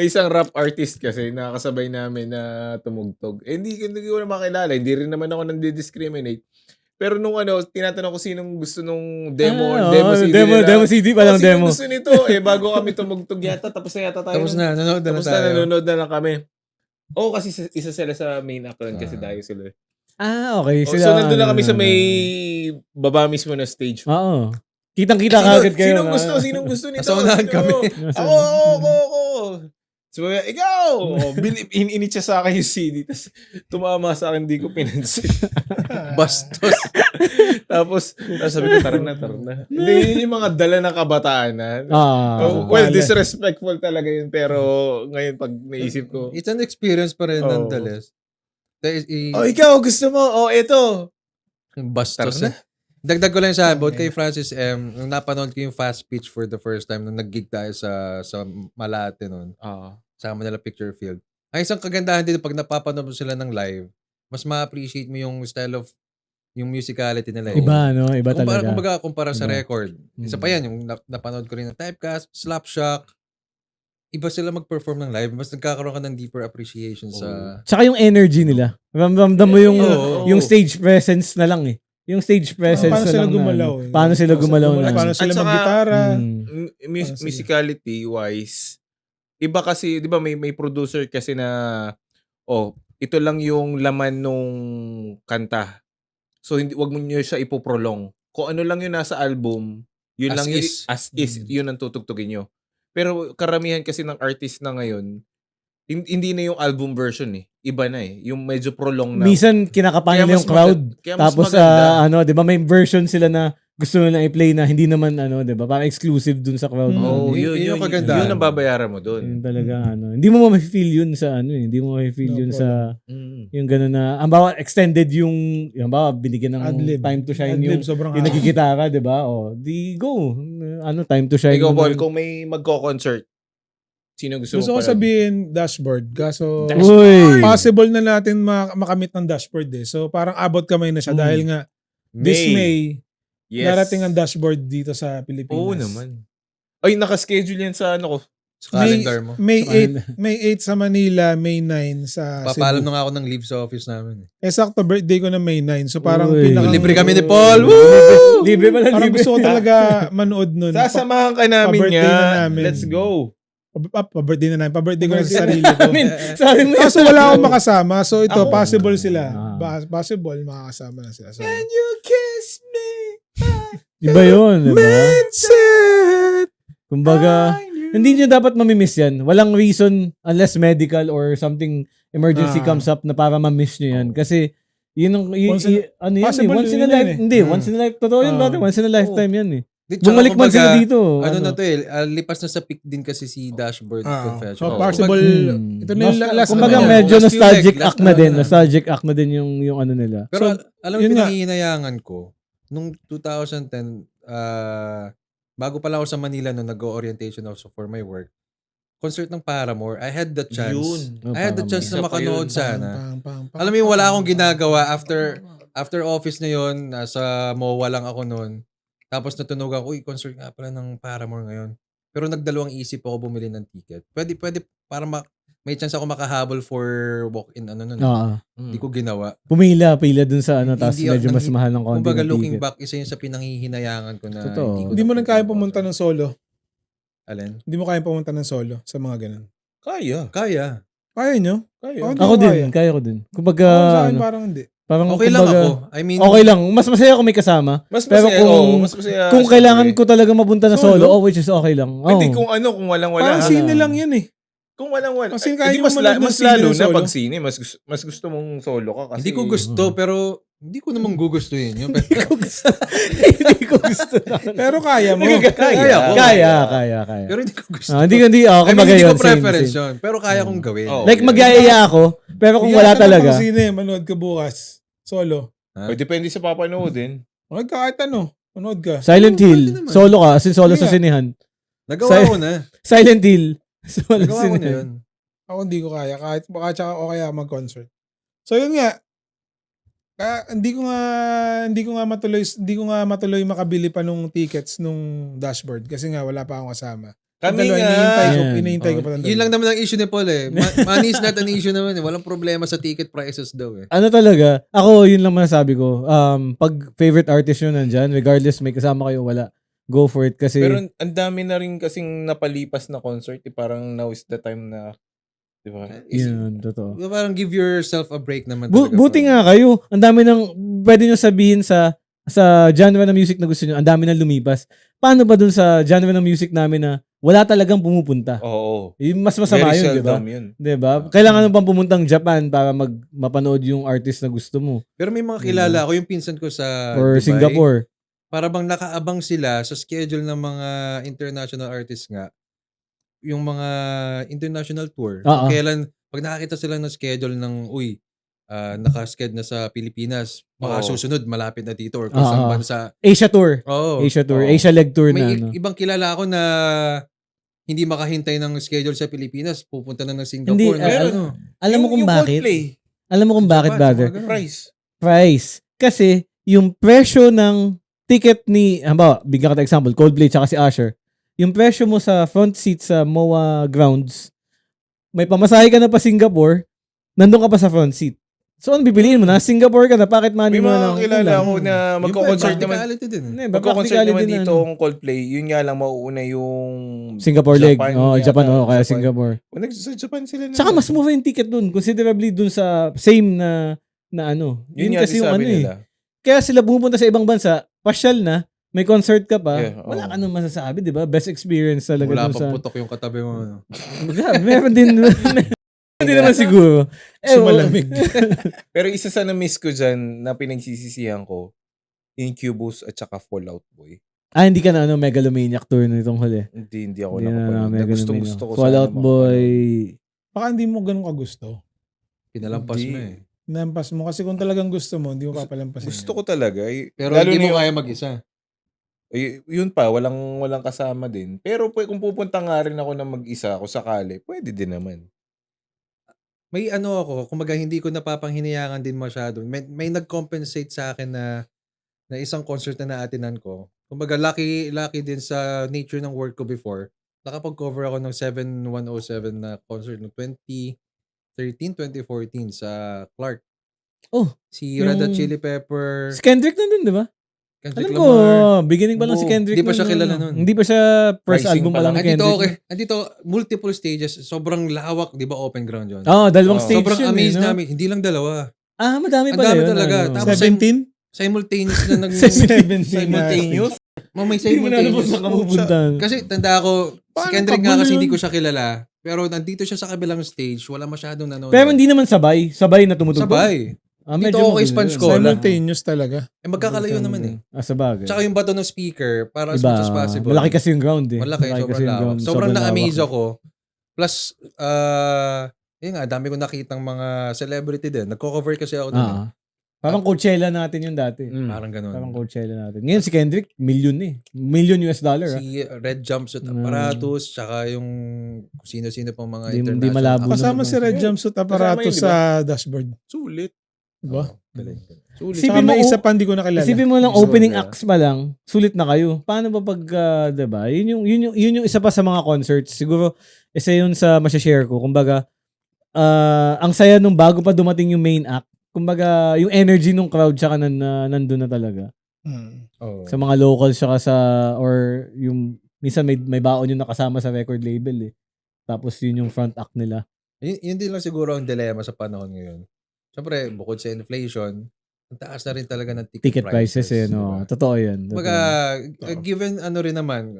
isang rap artist kasi nakakasabay namin na tumugtog. Eh, hindi ko na makilala. Hindi rin naman ako nang-discriminate. Pero nung tinatanong ko sinong gusto nung demo CD nila. Demo CD pa lang demo. Sino gusto nito? Bago kami tumugtog yata, tapos na yata tayo. Tapos na, nanonood na Tapos tayo. na, nanonood na lang kami. Oo, kasi isa sila sa main act lang kasi dayo sila. Okay. So, nandun na kami sa may baba mismo na stage. Oo. Kitang-kita kagad kayo. Sinong gusto nito? Nasa unahan kami. Ako. So, ikaw! Init siya sa akin yung CD. Tapos, tumama sa akin, di ko pinansin. Bastos. Tapos sabi ko, tara na. Hindi, yun yung mga dala ng kabataan na. Well, Disrespectful talaga yun. Pero, ngayon, pag naisip ko, It's an experience pa rin nonetheless. ikaw, gusto mo? Ito. Bastos Tara na. Dagdag ko lang sa about kay Francis M. Nung napanood ko yung Fast Pitch for the first time nung nag-gig tayo sa Malate nun. Sa Manila Picture Field. Ang isang kagandahan dito pag napapanood mo sila ng live, mas ma-appreciate mo yung style of yung musicality nila. Iba, no? Iba talaga. Kumbaga, kumpara sa Iba. record. Isa pa yan, yung napanood ko rin ng Typecast, Slapshot. Iba sila mag-perform ng live. Mas nagkakaroon ka ng deeper appreciation sa... Tsaka yung energy nila. Ramdam mo yung Oo. stage presence na lang eh. Yung stage presence Paano na sila lang gumalaw na, eh. Paano sila gumalaw na. Paano sila At saka, mag-gitara. Musicality wise, iba kasi, di ba may producer kasi na, ito lang yung laman nung kanta. So, wag mo nyo siya ipoprolong. Kung ano lang yung nasa album, yun As lang is. as is, yun ang tutugtugin nyo. Pero karamihan kasi ng artist na ngayon, hindi na yung album version eh. Iba na eh. Yung medyo prolong na. Minsan kinakapahan Kaya nila mas yung crowd. kaya mas Tapos maganda. 'di ba may version sila na gusto mo lang i-play na hindi naman ano, 'di ba? Parang exclusive dun sa crowd. Oh, Yun yung kagandahan. Yun ang babayaran mo doon. Yun talaga ano. Hindi mo ma-feel yun sa ano, hindi mo ma-feel No yun problem. sa yung gano'n na, ang bawa extended yung bawa binigyan ng Adlib. time to shine Adlib, yung sobrang yung nagigitara, 'di ba? O, di go. Ano, time to shine. Ikaw, mo Paul, na- kung may magko-concert, sino gusto Gusto mo ko pala? sabihin dashboard. Kaso Uy. possible na natin makamit ng dashboard eh. So parang abot kamay na siya dahil nga this May, Yes. darating ang dashboard dito sa Pilipinas. Oo naman. Ay, nakaschedule yan sa ano ko. Sa calendar mo. May Sa 8, May 8 sa Manila, May 9 sa Papalam Cebu. na nga ako ng leave sa office namin. Sakto birthday ko na May 9. So parang Uy. Libre kami ni Paul. Libre pala, Parang libre. gusto ko talaga manood nun. Sasamahan ka namin Pa-birthday na yan. namin. Let's go. Pa-birthday na namin. Pa-birthday ko na sa sarili ko. Sabi mo Kaso wala akong makasama. So ito, Ako. possible sila. Ah. Possible, makakasama na sila. So, you kiss me? Iba yun, di ba? Mindset! Kumbaga, hindi nyo dapat mamimiss yan. Walang reason unless medical or something emergency comes up na para ma-miss nyo yan. Kasi, yun ang, ano yan eh, possible once in a yun life, eh. hindi, once in a life, totoo yun, brother, once in a lifetime yan eh. Bumalik man sila dito. Ano na to eh, lipas na sa peak din kasi si Dashboard Confession. So possible, ito na yung last Kumbaga ano, medyo last few nostalgic last act na ano din. na. Nostalgic act na din yung ano nila. Pero So, alam mo, yun nga. pinahihinayangan ko, nung 2010, bago pa lang ako sa Manila nung nag-orientation also for my work, concert ng Paramore, I had the chance. Yun. I had the chance Isa na pa makanood yun. sana. Alam mo yung wala akong ginagawa after office na yun, nasa MOA lang ako noon. Tapos natunugan ko, concert nga pala ng Paramore ngayon. Pero nagdalawang isip ako bumili ng ticket. Pwede para may chance ako makahabol for walk-in ano nun. Oo. Hindi ko ginawa. Pila dun sa ano, tapos Hindi, medyo mas mahal ng konti Kumbaga ng looking ticket. back, isa yun sa pinanghihinayangan ko na Totoo. hindi ko Hindi mo na nang kaya ginawa. pumunta ng solo. Alin? Hindi mo kaya pumunta ng solo sa mga ganun. Kaya. Kaya. Kaya nyo? Kaya. Hindi Ako ko din, kaya ko din. Kumbaga, Ako, sa akin ano, parang hindi. parang Okay lang kumbaga, ako. I mean, Okay lang. Mas masaya kung may kasama. Mas Pero masaya, mas masaya. Kung kailangan ko talaga mapunta na solo, Solo? which is okay lang. Oh. Hindi, kung walang-wala. Parang ha? sine lang yan eh. Kung walang-wala. Kasi Ay, kahit hindi, yung manood ng mas sine lalo ng na solo. pag sine. Mas gusto mong solo ka kasi. hindi ko gusto, pero hindi ko naman gugustuhin yun. Hindi ko gusto. Pero kaya mo. Kaya ko. Kaya. Pero hindi ko gusto. Hindi, I mean, kumbaga hindi yun. ko preference Same. yun. Pero kaya kong gawin. Oo. Like, magyayaya ako, pero kung wala talaga. Kung sine, manood ka bukas. Solo. O, depende sa papanoodin. Manood ka kahit ano. Manood ka. Silent Oo, Hill, pwede naman. solo ka, as in solo Hindi sa nga. sinihan. Nagawa ko na. Silent Hill, solo sa Nagawa ko na sinihan. yun. Ako hindi ko kaya. Kahit tsaka o kaya mag-concert. So yun nga. Hindi ko nga matuloy makabili pa nung tickets nung dashboard kasi nga wala pa akong kasama. Kami Dalawa, nga. Hinihintay ko pa ng Yun lang dalawa. naman ang issue ni Paul eh. Money is not an issue naman eh. Walang problema sa ticket prices daw eh. Ano talaga, ako yun lang masasabi ko. Pag favorite artist nyo nandyan, regardless may kasama kayo wala, go for it kasi Pero ang dami na rin kasing napalipas na concert. Parang now is the time na, di ba? yun, totoo. Parang give yourself a break naman. Buti nga kayo. Ang dami nang pwede nyo sabihin sa genre ng music na gusto nyo. Ang dami nang lumipas. Paano ba dun sa genre ng music namin na wala talagang pumupunta? Oo. Yung mas masama Very yun, di ba? seldom yun. Di ba? Kailangan mo bang pumuntang Japan para mapanood yung artist na gusto mo? Pero may mga kilala ako, yung pinsan ko sa Or Dubai, Singapore. para bang nakaabang sila sa schedule ng mga international artists nga. Yung mga international tour. Oo. Kailan, pag nakakita sila ng schedule ng, naka-schedule na sa Pilipinas, baka Oo. susunod, malapit na dito or kung saan Oo. bansa. Asia Tour. Oo. Asia Tour. Oo. Asia Leg Tour na May ano. ibang kilala ako na hindi makahintay ng schedule sa Pilipinas, pupunta na ng Singapore. Hindi, na, meron. ano. Alam mo kung Yung bakit? Coldplay, Alam mo kung bakit, Japan, brother? sa mga ganun. price. Price. Kasi, yung presyo ng ticket ni, halimbawa, bigyan ka example, Coldplay tsaka si Usher. Yung presyo mo sa front seat sa MOA grounds, may pamasahe ka na pa Singapore, nandun ka pa sa front seat. So, ano bibiliin mo na? Singapore ka na, bakit money May mo mga lang? kilala ako na Yung magko-concert naman. practicality din. Hindi, Magko-concert practicality naman din dito ano. ang Coldplay. Yun nga lang mauuna yung Singapore leg. Oh, yata. Japan, kaya Singapore. Sa Japan sila na. Saka mas move yung ticket dun, considerably dun sa same na ano. Yun Yun nga kasi din yung sabi ano nila. Kaya sila pumupunta sa ibang bansa, pasyal na, may concert ka pa, Yeah, wala oo. ka nang masasabi, di ba? Best experience talaga Wala dun sa... pang putok yung katabi mo. Ano. Meron din. Hindi naman siguro. Sumalamig. Pero isa sa na-miss ko dyan na pinagsisisihan ko, Incubus at saka Fallout Boy. Hindi ka na Megalomaniac tour nitong huli. Hindi ako Hindi na nakapanood. Megalomaniac. Gusto ko Fallout sana Boy. Baka hindi mo ganun kagusto. Pinalampas mo Hindi. eh. Nampas mo. Kasi kung talagang gusto mo, hindi mo papalampasin. Gusto ko talaga. Pero Lalo hindi na mo yung- kaya mag-isa. Yun pa, walang kasama din. Pero kung pupunta nga rin ako na mag-isa ako sakali, pwede din naman. May ako, kumbaga hindi ko napapanghinayangan din masyado. May nag-compensate sa akin na isang concert na naatinan ko. Kumbaga lucky din sa nature ng work ko before. Nakapag-cover ako ng 7107 na concert no 2013, 2014 sa Clark. Oh, Si Red Hot yung- Chili Pepper, Si Kendrick nandun, di ba? Kendrick Alam ko, Lamar. beginning pa lang si Oo, Kendrick. hindi pa siya nun, kilala nun. Hindi pa siya first Rising album pa pa lang lang. ni Kendrick. Andito multiple stages. Sobrang lawak, di ba open ground yun? Dalawang Oo. stage Sobrang yun. amazed no? namin. Hindi lang dalawa. Madami Ang pala dami yun. talaga. ano. Tapos 17? Simultaneous na nag... 17. May Hindi mo na alam kung simultaneous. saan ka pupunta. Kasi tanda ko, si Paano Kendrick pag nga gulo kasi yun? hindi ko siya kilala. Pero nandito siya sa kabilang stage. Wala masyadong nanonood. Pero hindi naman sabay. Sabay na tumutugtog. Sabay. Dito Medyo ako kay magulo Sponge yun. Cola. Simultaneous talaga. Magkakalayo naman eh. Sabagay. Tsaka yung bato ng speaker, para as Iba, much as possible. malaki kasi yung ground eh. Malaki, sobrang kasi yung lawak. ground, Sobrang na-amaze lawak. ako. Plus, yun nga, dami ko nakitang mga celebrity din. Nagko-cover kasi ako dun. eh. Parang Coachella natin yung dati. Parang ganun. Parang Coachella natin. Ngayon si Kendrick, $1,000,000 eh. $1,000,000 US dollar. Si Red Jumpsuit Apparatus, tsaka yung kung sino-sino pang mga Hindi international. malabo actors. Kasama si Red Jumpsuit aparato Kasama yun, sa dashboard. Sulit. Diba? Galing. Sulit. Isipin Saka mo, may isa pa hindi ko nakilala. Isipin mo lang Sobra. opening acts pa lang, sulit na kayo. Paano ba pag, 'di ba? Yun yung isa pa sa mga concerts. Siguro isa yun sa masha-share ko. Kumbaga, ang saya nung bago pa dumating yung main act. Kumbaga, yung energy ng crowd tsaka nandun na talaga. Oh. Sa mga locals tsaka or yung minsan may baon yung nakasama sa record label eh. Tapos yun yung front act nila. Yun din lang siguro ang dilema sa panahon ngayon. Siyempre, bukod sa inflation, ang taas na rin talaga ng Ticket prices eh, no. diba? Totoo yan. Kumbaga, given rin naman,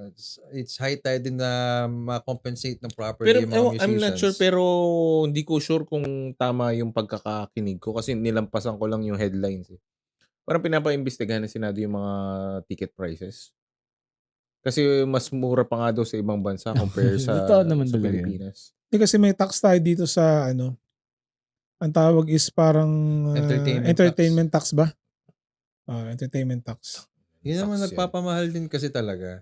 it's high time din na ma-compensate ng properly Pero yung mga musicians. I'm not sure, pero hindi ko sure kung tama yung pagkakakinig ko kasi nilampasan ko lang yung headlines eh. Parang pinapaimbestigahan na Senado yung mga ticket prices. Kasi mas mura pa nga daw sa ibang bansa compare sa Totoo naman sa talaga Pilipinas. Kasi may tax tayo dito sa ang tawag is parang entertainment tax ba? Entertainment tax. Yun naman Tax yan. nagpapamahal din kasi talaga.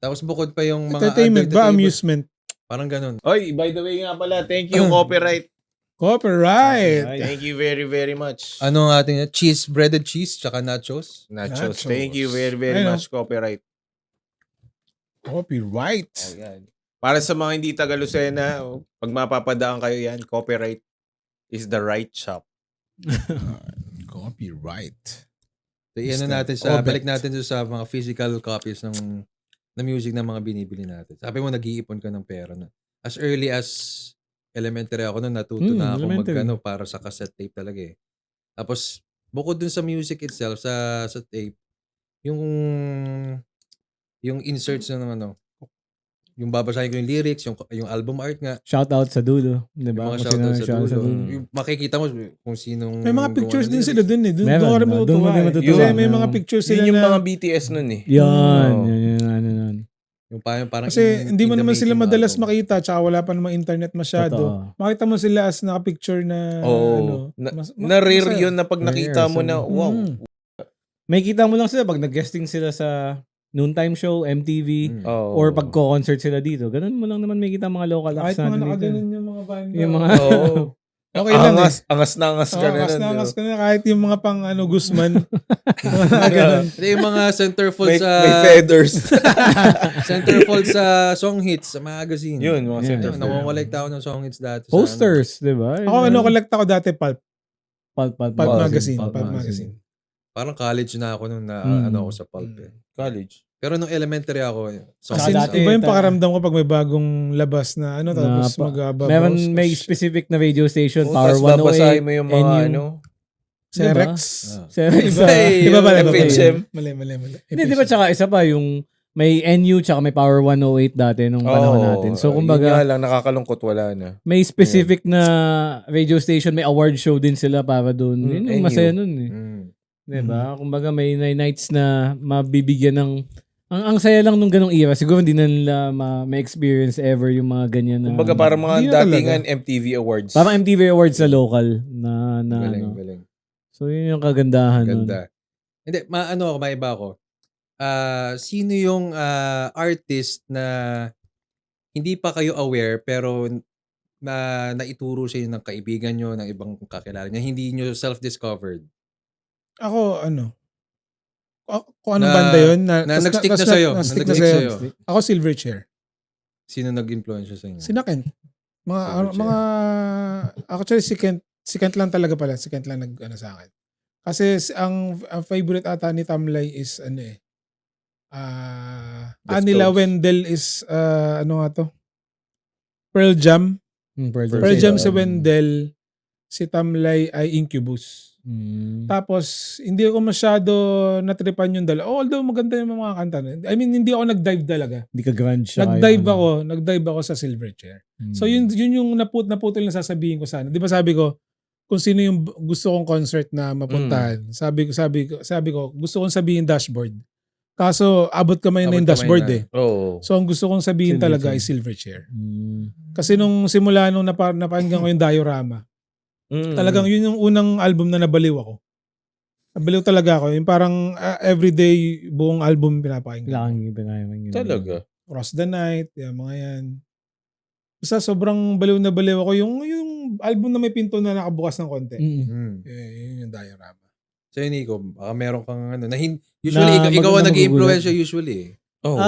Tapos bukod pa yung mga Entertainment under the ba? table, Amusement? parang ganun. Oy, by the way nga pala, thank you copyright. Copyright! Thank you very very much. Ano ang ating cheese, breaded cheese, tsaka nachos? Nachos. Nachos. Thank you very very Ayun. much copyright. Copyright! Ayan. Para sa mga hindi taga Lucena, pag mapapadaan kayo yan, copyright is the right shop. Copyright. So, iyan Mr. na natin sa, Obet. balik natin sa mga physical copies ng music na mga binibili natin. Sabi mo, nag-iipon ka ng pera na. As early as elementary ako noon, natuto na ako elementary. para sa cassette tape talaga eh. Tapos, bukod dun sa music itself, sa tape, yung inserts ng yung babasahin ko yung lyrics, yung album art nga, Shout out sa dulo, 'di yung ba? mga Kung shoutout sino- sa shout out dulo. Yung makikita mo kung sinong... May mga pictures din sila dun eh. Doon Meron, ka rin doon mo matutuwa din eh. matutuwa. Kasi may mga Meron. pictures sila Yun yung na... mga BTS nun eh. Yan, Oo. yan. Yung parang Kasi hindi mo in the naman sila making madalas album. makita tsaka wala pa namang internet masyado. Totoo. Makita mo sila as naka-picture na Oo. Na-rare masaya. yun na pag nakita mo na, wow. May kita mo lang sila pag nag-guesting sila sa noontime show, MTV, Oo. or pag co-concert sila dito. Ganun mo lang naman may kita mga local acts Kahit mga natin dito. nakaganon yung mga banda. Yung mga... Oo. Okay lang eh. Angas na angas ka na Angas nun. na di ba? angas ka na kahit yung mga pang Guzman. Mga nakaganon. Hindi, yung mga centerfold May, sa... may feathers. centerfold sa song hits, sa magazine. Yun, mga Yeah. center. Nawawalay ako ng song hits dati. sa Posters, di ba? Ako collect ako dati pulp. Pulp Pulp magazine. magazine. Pulp magazine. Parang college na ako nung ako sa pulp eh. College. Pero nung elementary ako, song Kasi hits dati- iba yung tayo. pakaramdam ko pag may bagong labas na tapos mag-ababaw. May specific na radio station, Oo, Power tas babasahin 108, mo yung mga NU. ano. Serex. Iba. Iba pala. FHM. Mali. Hindi, di ba tsaka isa pa yung may NU tsaka may Power 108 dati nung panahon natin. So, Yun nga kumbaga, lang, nakakalungkot, wala na. may specific na radio station, may award show din sila para doon. Yun yung NU. masaya nun eh. 'Diba? Kumbaga may nights na mabibigyan ng ang saya lang nung ganong era. Siguro hindi na nila ma-experience ever yung mga ganyan na Kumbaga parang Hindi mga na datingan MTV Awards. parang MTV Awards sa local na Galing, ano. galing. So yun yung kagandahan nun. Ganda. Hindi, maiba ako. Sino yung artist na hindi pa kayo aware pero na naituro sa inyo ng kaibigan nyo, ng ibang kakilala nyo, hindi nyo self-discovered? Ako, kung anong Na- banda yun? Na nag-stick na sa'yo. Na-stick na Nag-stick sa'yo. sa'yo. Ako, Silverchair. Sino nag-influence sa inyo? Si Kent. Silverchair. Actually, si Kent lang talaga pala. Si Kent lang sa akin. Kasi ang favorite ata ni Tamlay is nila Deftones. Wendell is ano nga to? Pearl Jam. Pearl Jam si Wendell. Si Tamlay ay Incubus. Tapos, hindi ako masyado natripan yung dalawa. Although maganda yung mga kanta. I mean, hindi ako nag-dive talaga. Hindi ka grunge siya. Nag-dive ako sa Silverchair. So yun yung naputol na sasabihin ko sana. 'Di ba sabi ko kung sino yung gusto kong concert na mapuntahan. Sabi ko gusto kong sabihin Dashboard. Kaso abot kamay na yung Abot kamay Dashboard na. eh. Oo. So ang gusto kong sabihin talaga ay Silverchair. Kasi nung simula nung napakinggan ko yung Diorama, talagang yun yung unang album na nabaliw ako. Nabaliw talaga ako. Yung parang everyday buong album pinapakinggan. Talaga. Cross the Night, yung mga yan. Basta sobrang baliw na baliw ako. Yung album na may pinto na nakabukas ng konti. Yun yung Diorama. Sa'yo, Nico, baka meron kang usually, Na ikaw ang maganda nag-i-influence usually. Oo.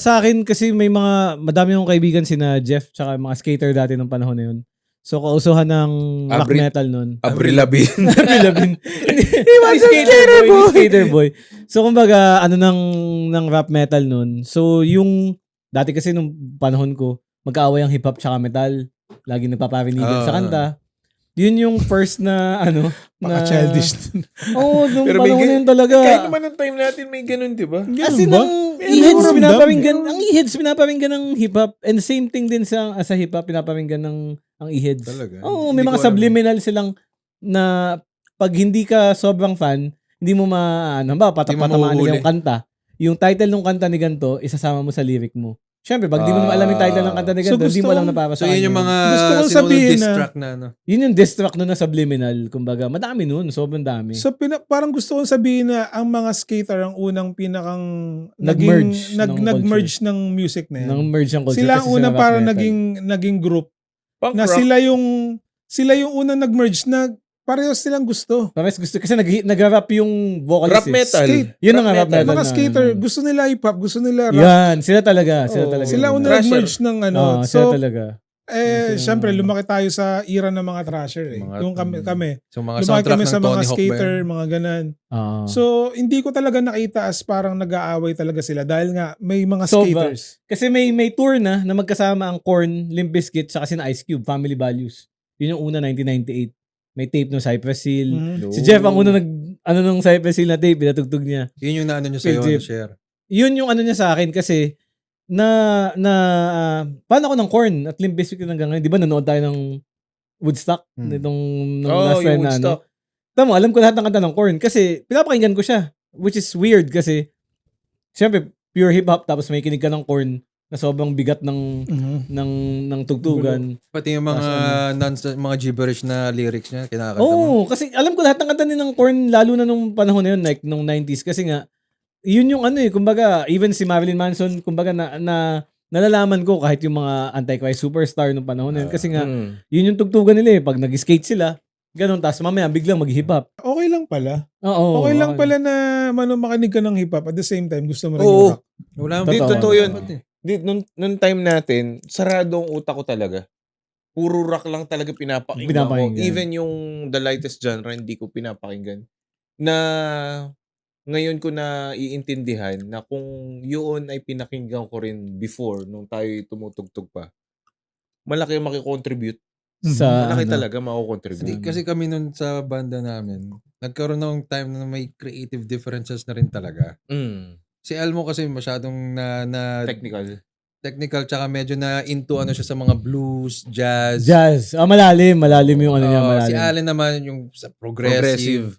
Sa akin kasi madami akong kaibigan sina Jeff tsaka mga skater dati ng panahon na yun. So kausuhan ng rock Avril- metal nun. Avril Lavigne. Avril Lavigne. He was a skater boy. So kumbaga ng rap metal nun. So yung dati kasi nung panahon ko, magkaaway ang hip hop tsaka metal. Lagi nagpaparinigan sa kanta. Yun yung first na Paka-childish. Oo, nung Pero panahon na yun talaga. Kahit naman ng time natin may ganun, di ba? As in, ba? ang e-heads pinaparinggan ng hip-hop. And same thing din sa hip-hop, pinaparinggan ng ang e-heads. Talaga? Oo, Hindi may ko mga alam. subliminal silang na pag hindi ka sobrang fan, hindi mo patatamaan mahuhuli. yung kanta. Yung title ng kanta ni ganito, isasama mo sa lyric mo. Siyempre, pag di mo naman alam yung title ng kanta ni So, ganito, hindi mo gusto alam ko- na para So, sa yun kanya yung mga Gusto kong sinunod sabihin diss na- track na Yun yung diss track nun na subliminal. Kumbaga, madami nun. Sobrang dami. So parang gusto kong sabihin na ang mga skater ang unang pinakang Nag-merge ng nag-merge ng music na yan. Nang merge ang culture. Sila kasi ang unang rap parang metal. naging group Punk na rock. sila yung unang nag-merge na pareho silang gusto. Pares gusto kasi nag-rap yung vocalist. Rap metal. Skate. Yun ang rap metal. Mga na- skater, gusto nila hip-hop, gusto nila rap. Yan, sila talaga. Sila Oo, talaga. Sila yun. unang Thrasher. nag-merge ng Oo, So, sila talaga. syempre, lumaki tayo sa era ng mga thrasher eh. Mga- Yung kami. So, mga Lumaki soundtrack kami ng sa mga Tony Hawk ba skater, yan? mga ganan. Oo. So, hindi ko talaga nakita as parang nag-aaway talaga sila dahil nga may mga Sobra. skaters. Kasi may tour na magkasama ang Korn, Limp Bizkit, saka sina Ice Cube, Family Values. Yun yung una, 1998. May tape ng Cypress Hill. Mhm. Si Jeff ang una ng Cypress Hill na tape, pinatugtog niya. Yun yung naano nyo sa'yo, Phil Jeff. share. Yun yung niya sa akin kasi paano ako ng Korn at Limp Bizkit hanggang ngayon. Di ba nanood tayo ng Woodstock? Nung last time yung na Woodstock. Tama, alam ko lahat ng kanta ng Korn kasi pinapakinggan ko siya. Which is weird kasi syempre pure hip-hop tapos may kinig ka ng Korn na sobrang bigat ng tugtugan. Pati yung mga mga gibberish na lyrics niya, kinakanta mo. Oo, kasi alam ko lahat ng kanta ni ng Korn lalo na nung panahon na yun, like nung 90s kasi nga yun yung kumbaga even si Marilyn Manson kumbaga nalalaman ko kahit yung mga Antichrist Superstar nung panahon na yun kasi nga yun yung tugtugan nila pag nag-skate sila ganun, tapos mamaya biglang mag-hip-hop. Okay lang pala. Oo. Okay lang pala na makinig ka ng hip-hop at the same time gusto mo rin Oo. yung rock. Wala Di, Totoo. totoo yun. Dapat eh. Nung time natin, sarado ang utak ko talaga. Puro rock lang talaga pinapakinggan ko. Pinapakinggan. Even yung the lightest genre, hindi ko pinapakinggan. Na ngayon ko na iintindihan na kung yun ay pinakinggan ko rin before nung tayo tumutugtog pa, malaki ang makikontribute. Sa Malaki ano, talaga makukontribute. Hindi, kasi kami nun sa banda namin, nagkaroon ng time na may creative differences na rin talaga. Si Elmo kasi masyadong na Technical. tsaka medyo na into siya sa mga blues, jazz. Jazz. Malalim yung niya, malalim. Si Allen naman yung sa progressive.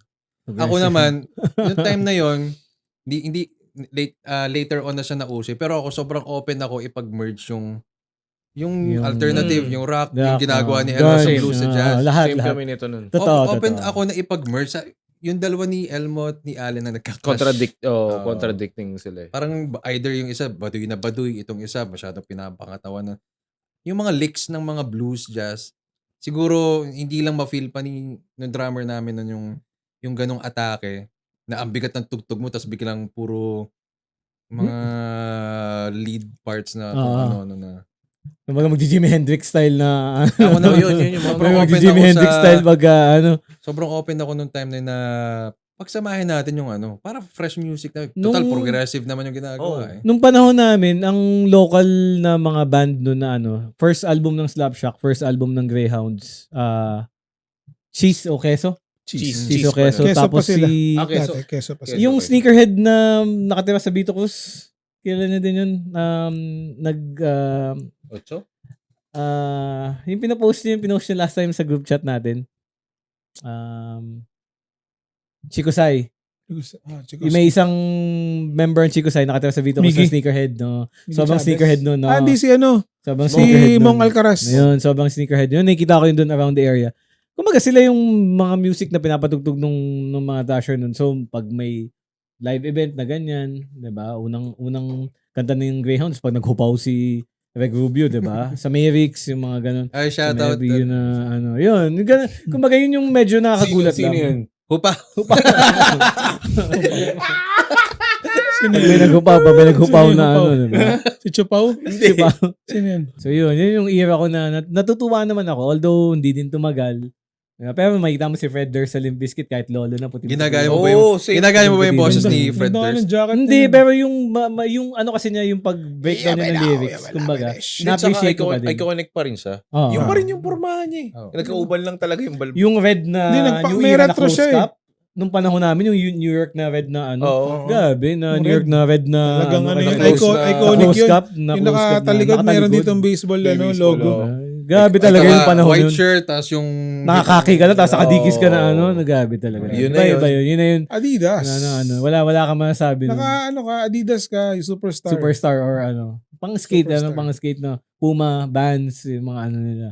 Ako naman, yung time na yon, later on na siya nauso. Pero ako sobrang open ako ipag-merge yung alternative, yung rock, yung ginagawa ni Elmo sa Garnish, blues sa jazz. lahat. kami nito nun. Totoo, Open totoo. ako na ipag-merge. Yung dalawa ni Elmo at ni Allen na nagka-clash. Contradicting sila eh. Parang either yung isa, baduy na baduy, itong isa, masyadong pinapangatawan na. Yung mga licks ng mga blues, jazz, siguro hindi lang ma-feel pa ng drummer namin nun yung ganong atake, na ang bigat ng tugtog mo, tapos biglang puro mga lead parts na kung ano na. Yung mga mag-Jimi Hendrix style na Ako na yun yung sobrang sobrang open mag-Jimi ako Hendrix style pag sobrang open ako nung time na pagsamahin natin yung para fresh music na total Nung- progressive naman yung ginagawa eh. Nung panahon namin, ang local na mga band noon na first album ng Slapshock, first album ng Greyhounds, Cheese o Queso? Cheese o Queso. Queso pa Tapos sila. Queso. Queso pa Queso. sila. yung sneakerhead na nakatira sa Vito Cruz, kailan na din yun? Ocho? Yung pinost niya last time sa group chat natin. Chico Sai. Yung may isang member ng Chico Sai nakatira sa Vito Cruz Miggy. na sneakerhead, no? Miggy Sobrang Chavez. sneakerhead nun, no? Hindi si Sobrang si sneakerhead nun. Mong Alcaraz. Ayun, sobrang sneakerhead. Yun, nakikita ko yun doon around the area. Kumbaga sila yung mga music na pinapatugtog nung mga dasher nun. So, pag may live event na ganyan, 'di ba? Unang kanta ng Greyhounds pag naghupaw si Reg Rubio, 'di ba? Sa Mavericks, yung mga ganun. Ay, Sa shoutout. Maverick, yun na yun. Yung ganun. Kumbaga yun yung medyo nakakagulat Sino lang. yun? Hupa. May naghupaw pa, may naghupaw Sino na yung ano, 'di ba? Si Chupaw? Diba? Sino yun? So yun yung era ko na natutuwa naman ako although hindi din tumagal. Pero makita mo si Fred Durst sa Limp Bizkit kahit lolo na puti. Ginagaya mo ba yung boses ni Fred Ganda Durst? ng jacket Hindi, niya. pero yung ano kasi niya, yung pag-breakdown niya ng lyrics, kumbaga, na-appreciate ko pa din. Iconic pa rin siya. Oo. Yung pa rin yung pormahan niya eh. Oh. Nagkauban lang talaga yung bulb. Yung red na, Hindi, yung may era na retro close siya eh. cup, nung panahon namin, yung New York na red na ano, Oo. grabe, na Yung New York red. na red na, Talagang ano yun, close na- iconic close yun. cup, na Yung close cup na, nakatalikod, meron nakatalikod. ditong baseball, May baseball, logo. oo. Grabe talaga yung panahon White yun. shirt, tapos yung... Nakakaki ka na, tapos nakadikis ka na, Oo. nagabi talaga. Yun Iba, na yun. iba yun. Yun na yun. Adidas. Wala ka masasabi nun. Ka, Adidas ka, yung superstar. Superstar or pang-skate, Superstar. pang-skate na Puma, Vans, yung mga nila.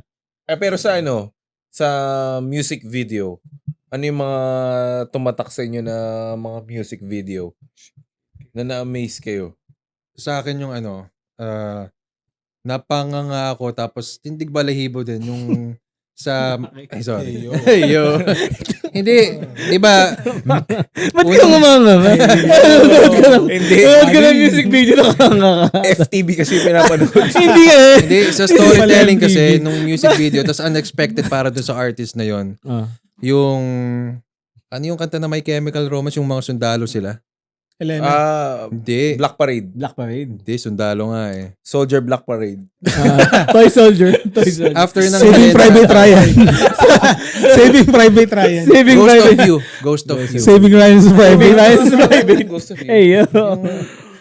Pero sa music video, ano yung mga tumatak sa inyo na mga music video na na-amaze kayo? Sa akin yung napanganga ako, tapos tindig balahibo din yung sa... Ay, sorry. Hey, Yo. Hindi, iba, Ba't ka ngumanga ba? Hindi. Nanood ka ng music video na kanga ka. FTV kasi pinapanood. Hindi eh. hindi, sa storytelling Pala yung kasi, TV. nung music video, tapos unexpected para dun sa artist na yon yung... Ano yung kanta na may Chemical Romance, yung mga sundalo sila? Elena. Hindi. Black Parade. Black Parade. Hindi, sundalo nga eh. Soldier Black Parade. Toy Soldier. After ng Saving Helena- Private Ryan. Saving Private Ryan. Saving Ghost Private. of You. Ghost of You. Saving Ryan's Saving Private. Ryan's Private. Ghost of You. Hey, yo.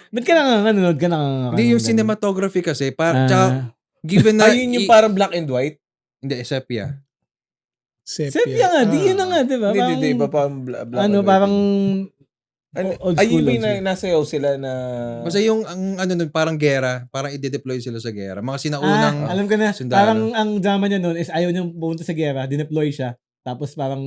Ba't ka nanonood ka na? Hindi, yung cinematography kasi, tsaka, given na... Ayun yung parang black and white? Hindi, sepia. Sepia nga, di yun na nga, di ba? Hindi, iba parang black and white. Parang old Ayun school. yung nasayaw sila na... Basta yung, nun, parang gera, parang i-deploy sila sa gera. Mga sinaunang... alam ko na. sundalo. Parang ang drama niya noon is ayaw niyang pumunta sa gera, dineploy siya. Tapos parang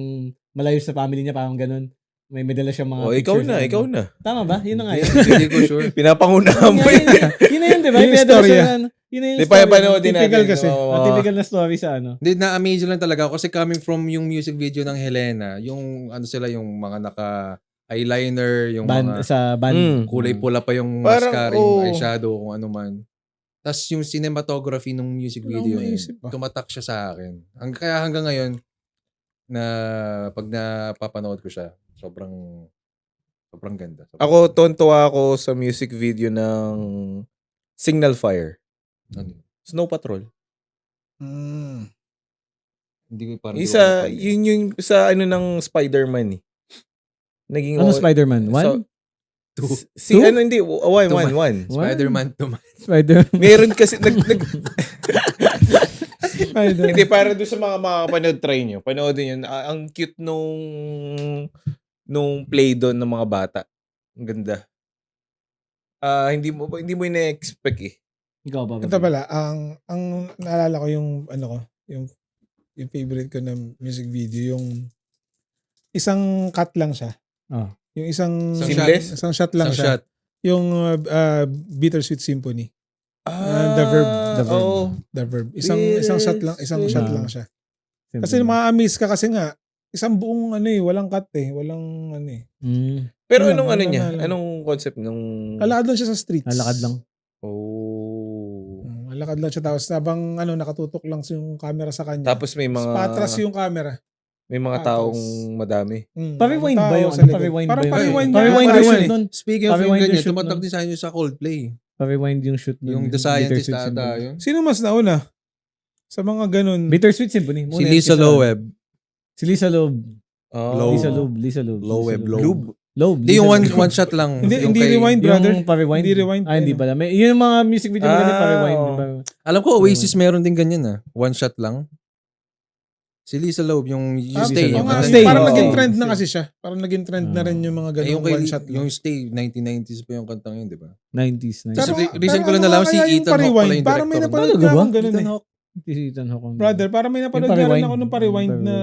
malayo sa family niya, parang ganun. May medala siyang mga ikaw pictures na, ano. ikaw na. Tama ba? Yun na nga yun. Hindi ko sure. Pinapangunahan mo yun. Yun na yun, di ba? Yung Pinadala storya. siya na- Yun na yung Di story. pa panood din natin. Typical kasi. Typical na story sa ano. Hindi, na-amaze lang talaga ako kasi coming from yung music video ng Helena, yung sila, yung mga naka-eyeliner, yung mga Sa band. kulay pula pa yung Parang, mascara, yung eyeshadow, kung ano man. Tapos yung cinematography ng music Wala video, akong maisip pa. tumatak siya sa akin. Kaya hanggang ngayon, na pag napapanood ko siya, sobrang ganda. Ako, tontuwa ako sa music video ng Signal Fire. Ano? Snow Patrol. Hindi ko parang... Isa, yun yung sa ng Spider-Man eh. Naging Ano Spider-Man? One? Si Two? hindi, one. Spider-Man 2. Spider. Meron kasi hindi para doon sa mga makakapanood, try nyo. Panoodin yun. Ang cute nung nung play doon ng mga bata. Ang ganda. Hindi mo ina-expect eh. Ikaw ba? Ito pala, ang naalala ko yung yung favorite ko na music video, yung isang cut lang siya. Ah. Yung isang Seamless? isang shot lang Isang siya. shot. Yung Bittersweet Symphony. The Verb. The Verb. Oo. The Verb. Isang shot lang, shot lang siya. Kasi Simple. ma-amaze ka kasi nga isang buong walang cut walang Pero Yun lang, anong ano hanggang niya? na lang. Anong concept nung... Lalakad lang siya sa streets. Lalakad lang. Oh. Lalakad lang siya tapos habang nakatutok lang yung camera sa kanya. Tapos may mga... patras yung camera. May mga Patras. taong madami. Pa-rewind Tao ba yung sa likod. Pa-rewind Parang ba yun? pa-rewind Pa-rewind nga, yung parang shoot nun. Speaking of yung Pa-rewind yung ganyan, shoot tumatak nun. din sa inyo sa Coldplay. Pa-rewind yung shoot nun. Yung The Scientist Bittersweet ata Symphony. yun. Sino mas nauna? Sa mga ganun. Bittersweet Symphony. Si Lisa Loeb. Si Lisa Loeb. Oh. Lisa Loeb. Lisa Loeb. Loeb. Loeb. Hindi yung Lisa Loeb. one shot lang. Hindi, yung hindi kay- rewind, brother. Yung pa-rewind. Hindi rewind. Hindi pala. May, yun yung mga music video maganda pa-rewind. oo. Diba? Alam ko Oasis meron din ganyan one shot lang. Si Lisa Loeb, yung You Stay. Lisa Oo Loeb. nga, kanta Stay. niya. parang Oo. naging trend na Stay. kasi siya. Parang naging trend na rin yung mga Eh, ganung yung kay one shot lang. yung Stay, 1990s pa yung kantang yun, di ba? 90s. Pero- 90s. recent ko lang ano nalaman nga si kaya yung Ethan Hawke pa-rewind? pala yung Parang may director. napanood Talaga na ba? akong ganun Ethan eh. Hawke. Si Ethan Hawke. Brother, parang may napanood na rin pa-rewind. ako ng pa-rewind Yung na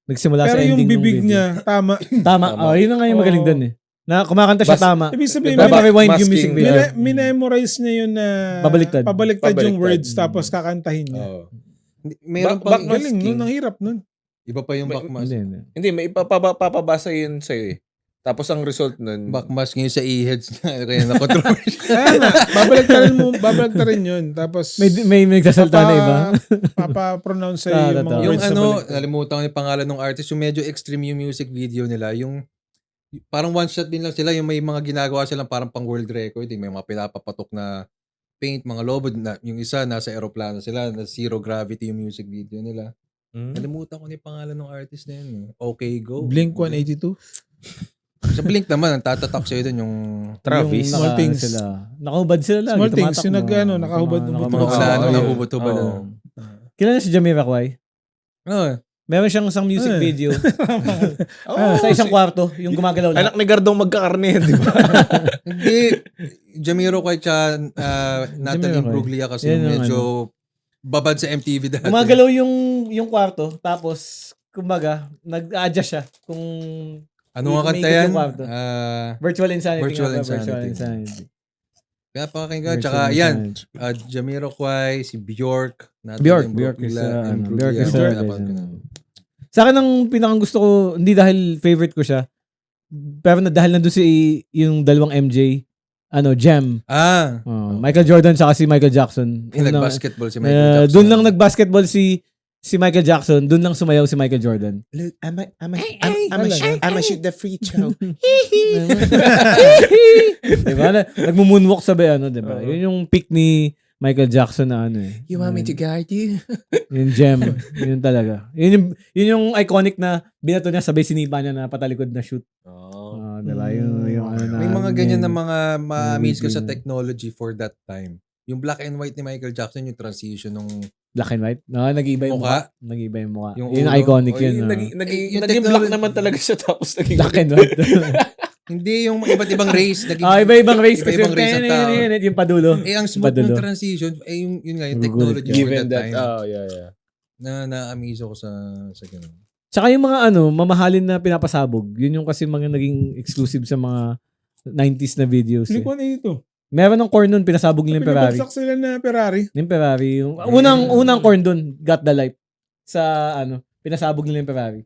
Nagsimula sa Pero ending yung ng bibig video. niya, tama. Tama. Oh, yun na nga yung magaling Oo. dun eh. Na kumakanta siya tama. Ibig sabihin, Diba? Pa-rewind yung Masking. music video. minemorize niya yun na Pabaliktad. pabaliktad yung Pabaliktad. words tapos kakantahin niya. Oo. Meron Back pang Galing nun, ang hirap nun. Iba pa yung backmask. Hindi. Hindi, may papabasa yun sa'yo eh. Tapos ang result nun... Backmask ngayon sa e-heads na kaya na-controversial. Kaya nga, babaliktarin yun. Tapos, May nagsasalta na iba. Papa-pronounce sa'yo yung mga Yung words na baliktad. nalimutan ko yung pangalan ng artist, yung medyo extreme yung music video nila, yung parang one shot din lang sila, yung may mga ginagawa silang parang pang world record, yung may mga pinapapatok na paint, mga lobo, na, yung isa nasa aeroplano sila, na zero gravity yung music video nila. Nalimutan ko na yung pangalan ng artist na yun. Okay, go. Blink 182. Sa Blink naman, ang tatatak sa'yo dun yung Travis. Yung Small things. Sila. Nakahubad sila lagi. Small things, tumatakbo. yung nakahubad-hubad. mga Oo, plano yun. na hubuto ba na. Oo. Kilala si Jamiroquai? Oh, Meron siyang isang music video Oh, sa isang kwarto, yung gumagalaw lang. Anak ni Gardong magkakarne, di ba? hindi. Jamiroquai tsaka Natalie Jamiroquai. Bruglia kasi Yan ang medyo babad sa MTV dati. Gumagalaw yung kwarto, tapos kumbaga, nag-adjust siya kung Ano nga kanta umiikot yan? yung kwarto. Virtual Insanity. Virtual nga ba? Insanity. Virtual Insanity. Kaya pakinggan. Virtual Tsaka yan, Insanity. Jamiroquai, si Bjork. Bjork is Bjork is Sa akin ang pinakang gusto ko, hindi dahil favorite ko siya, pero dahil nandun si yung dalawang MJ, Jam. Michael Jordan saka si Michael Jackson. Nag-basketball si Michael Jackson. Doon lang nag-basketball si Michael Jackson, doon lang sumayaw si Michael Jordan. Look, I'ma shoot the free throw. Diba? Nagmo-moonwalk sabi, diba? Yun yung pick ni Michael Jackson na You want me to guide you? Yung gem. Yun talaga. Yun yung iconic na binato niya, sabay sinipa niya na patalikod na shoot. Diba? Yung May mga ganyan na mga ma-amaze ka video. sa technology for that time. Yung black and white ni Michael Jackson, yung transition ng black and white. Nag-iiba yung Mukha. mukha. Nag-iiba yung mukha. Yung Yun ulo. iconic Oh, yun. yung ah. naging Yung black technology- naman talaga siya tapos naging Black and white. hindi yung iba't ibang race. Naging, Iba-ibang race kasi iba-ibang race ang tao. yung padulo. Ang smooth ng Padulo. transition, yun nga, yung Good. technology for given that that. time. Oh, yeah. Na-amaze ako sa ganun. Tsaka yung mga mamahalin na pinapasabog, yun yung kasi mga naging exclusive sa mga 90s na videos. Blink Eh. 182. Meron ng corn nun, pinasabog nila yung Ferrari. Pinabagsak sila na Ferrari. Yung Ferrari. Yung, unang corn dun, got the life. Sa pinasabog nila yung Ferrari.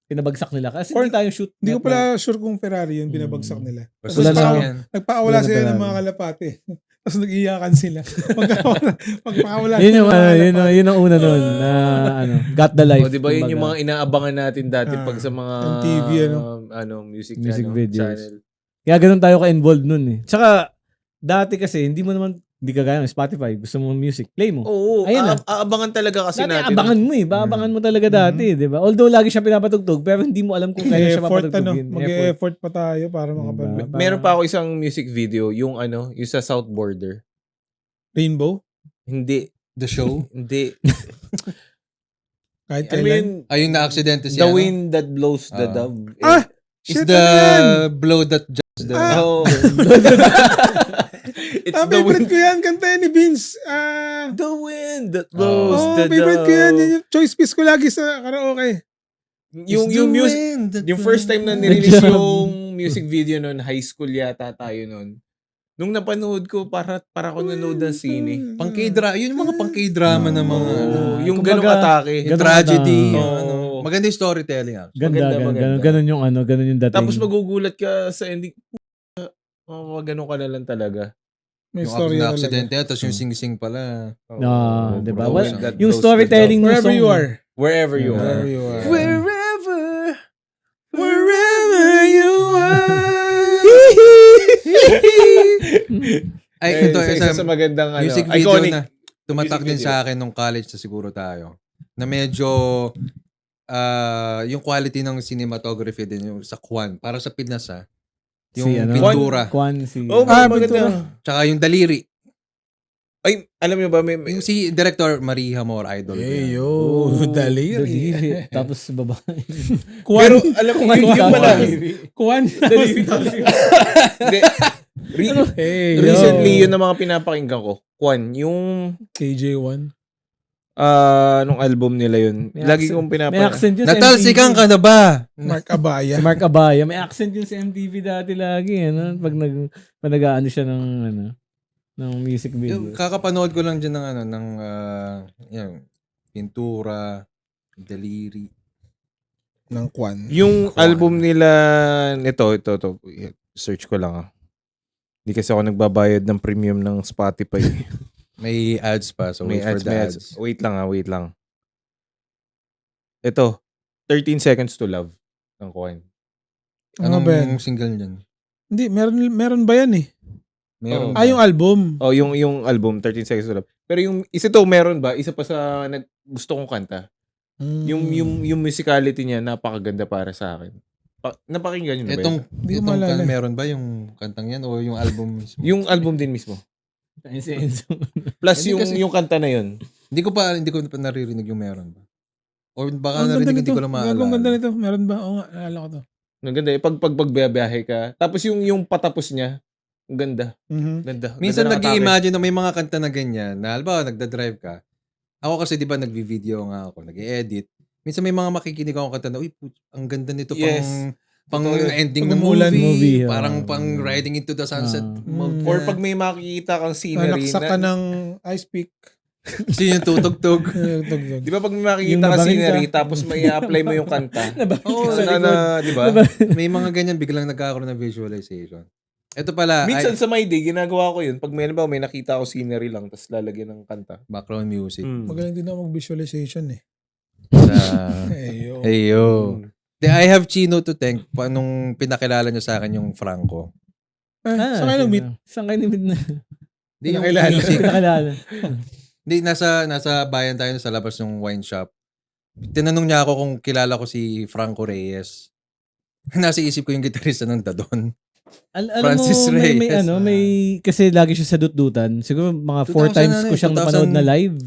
Pinabagsak nila. Kasi Or- hindi tayo shoot. Hindi ko pala sure kung Ferrari yun pinabagsak nila. Basta Wala sa lang. yan. Nagpakawala Wala na sila ng Ferrari. mga kalapate. Tapos nag-iyakan sila. Magpakawala Yun yung, sila ng mga kalapate. yun ang una nun. Na, got the life. O, di ba yun yung kumbaga. mga inaabangan natin dati pag sa mga ang TV, music videos. channel. Kaya ganun tayo ka-involved nun eh. Tsaka, dati kasi, hindi kagaya ng Spotify. Gusto mo music, play mo. Oo, Ayun na. aabangan talaga kasi Dati, natin. abangan mo eh. Baabangan mo talaga dati, di ba? Although, lagi siya pinapatugtog, pero hindi mo alam kung kaya siya papatugtogin. Mag-e-effort pa tayo para makapag... Diba? Meron pa ako isang music video, yung yung sa South Border. Rainbow? Hindi. The show. Hindi. Kahit I kailan. mean, Ayun na-aksidente si The Wind That Blows the Ah. Dove. Ah! Is Shit, the ano yan? blow that jumps the... Ah, Oh. It's the favorite wind. ko yan. Kanta yan ni Vince. The wind that blows the Favorite ko yan. Yan dove. yung choice piece ko lagi sa karaoke. Yung music, yung first time na nirelease yung music video nun, high school yata tayo nun. Nung napanood ko, para ako nanood ng sine. Pang-K-drama. Yun yung mga pang-K-drama na mga... Yung Kumbaga, ganong atake. Yung tragedy. Oo. yung ano. Maganda yung storytelling actually. Ganda, Maganda. ganun yung ganun yung dating. Tapos magugulat ka sa ending. Ganun ka na lang talaga. May Yung story na na accident talaga. tapos yung sing-sing pala. diba? bro. Well, That yung blows the storytelling dove. ng Wherever song. you are. Wherever you are. Wherever you are. Wherever you are. Ay, ito, isa sa magandang music video iconic. na tumatak music din video. sa akin nung college na siguro tayo. Na medyo yung quality ng cinematography din yung sa Kwan. Para sa Pinas yung pintura. Kwan, si... Oh, maganda. Tsaka yung daliri. Ay, alam niyo ba, may Yung si director Maria Moore, idol. ko yan. Yo, Oh, daliri. Tapos babae. pero alam ko, yun pala. Kuwan. Hindi. Hey, Recently, yun ang mga pinapakinggan ko. Kwan, yung KJ1. nung album nila yun. May Lagi accent- kong May pinapakinggan. accent yun sa Natal, MTV. sigang ka na ba? Mark Abaya. Si Mark Abaya. May accent yun sa MTV dati lagi. Pag nag-ano siya ng music video. Yung kakapanood ko lang dyan ng pintura, daliri. Ng Kwan. Yung Kwan. album nila, ito. Search ko lang Hindi kasi ako nagbabayad ng premium ng Spotify. May ads pa, so May wait for ads, the may ads. ads. Wait lang. Ito, 13 Seconds to Love ng Kwan. Ano ba yan? Anong single niyan? Hindi, meron ba yan eh? Meron Oh. ba? Yung album. Oh, yung album 13 Seconds to Love. Pero yung isa to meron ba? Isa pa sa gusto kong kanta. Yung musicality niya napakaganda para sa akin. Napakinggan niyo na ba? Itong, Hindi ko itong maalala. meron ba yung kantang yan o yung album mismo? Yung album din mismo. Si Enzo. Plus Hindi kasi- yung kanta na yun. Hindi ko pa naririnig yung meron ba. Or baka Ang ganda narinig, hindi nito. ko lang Ang ganda maalala. nito. Meron ba? Oo nga, naalala ko to. Ang ganda. Pag pagbiyahe ka. Tapos yung patapos niya, ang ganda. Ganda. Minsan Ganda ng atake. nag-i-imagine na may mga kanta na ganyan, na halimbawa nagda-drive ka. Ako kasi di ba nagvi-video nga ako, nag-i-edit. Minsan may mga makikinig akong kanta na, uy, ang ganda nito Yes. pang Totoo yun. ending Pag ng umulan movie. movie, Parang oh. pang riding into the sunset mode. Or pag may makikita kang scenery Nanaksak ka ng ice pick. Kasi yung tutugtog. Di ba pag may Yung makikita kang nabangin scenery ka. tapos may apply mo yung kanta. Oo, Di ba? may mga ganyan, biglang nagkakaroon ng visualization. Ito pala, Minsan sa my day, ginagawa ko yun. Pag may nakita ko scenery lang tapos lalagyan ng kanta. background music. Magaling din ako mag-visualization eh. Sa, Hey, yo. Heyo. I have Chino to thank nung pinakilala niya sa akin yung Franco. Saan kayo nag-meet? Saan kayo nag-meet na? Hindi yung Pinakilala. music. Pinakilala. Hindi, nasa bayan tayo sa labas ng wine shop. Tinanong niya ako kung kilala ko si Franco Reyes. Nasa isip ko yung gitarista ng Dadon. Alam Francis mo, may Reyes. kasi lagi siya sa Dutdutan. Siguro mga 4 times ko siyang napanood na live.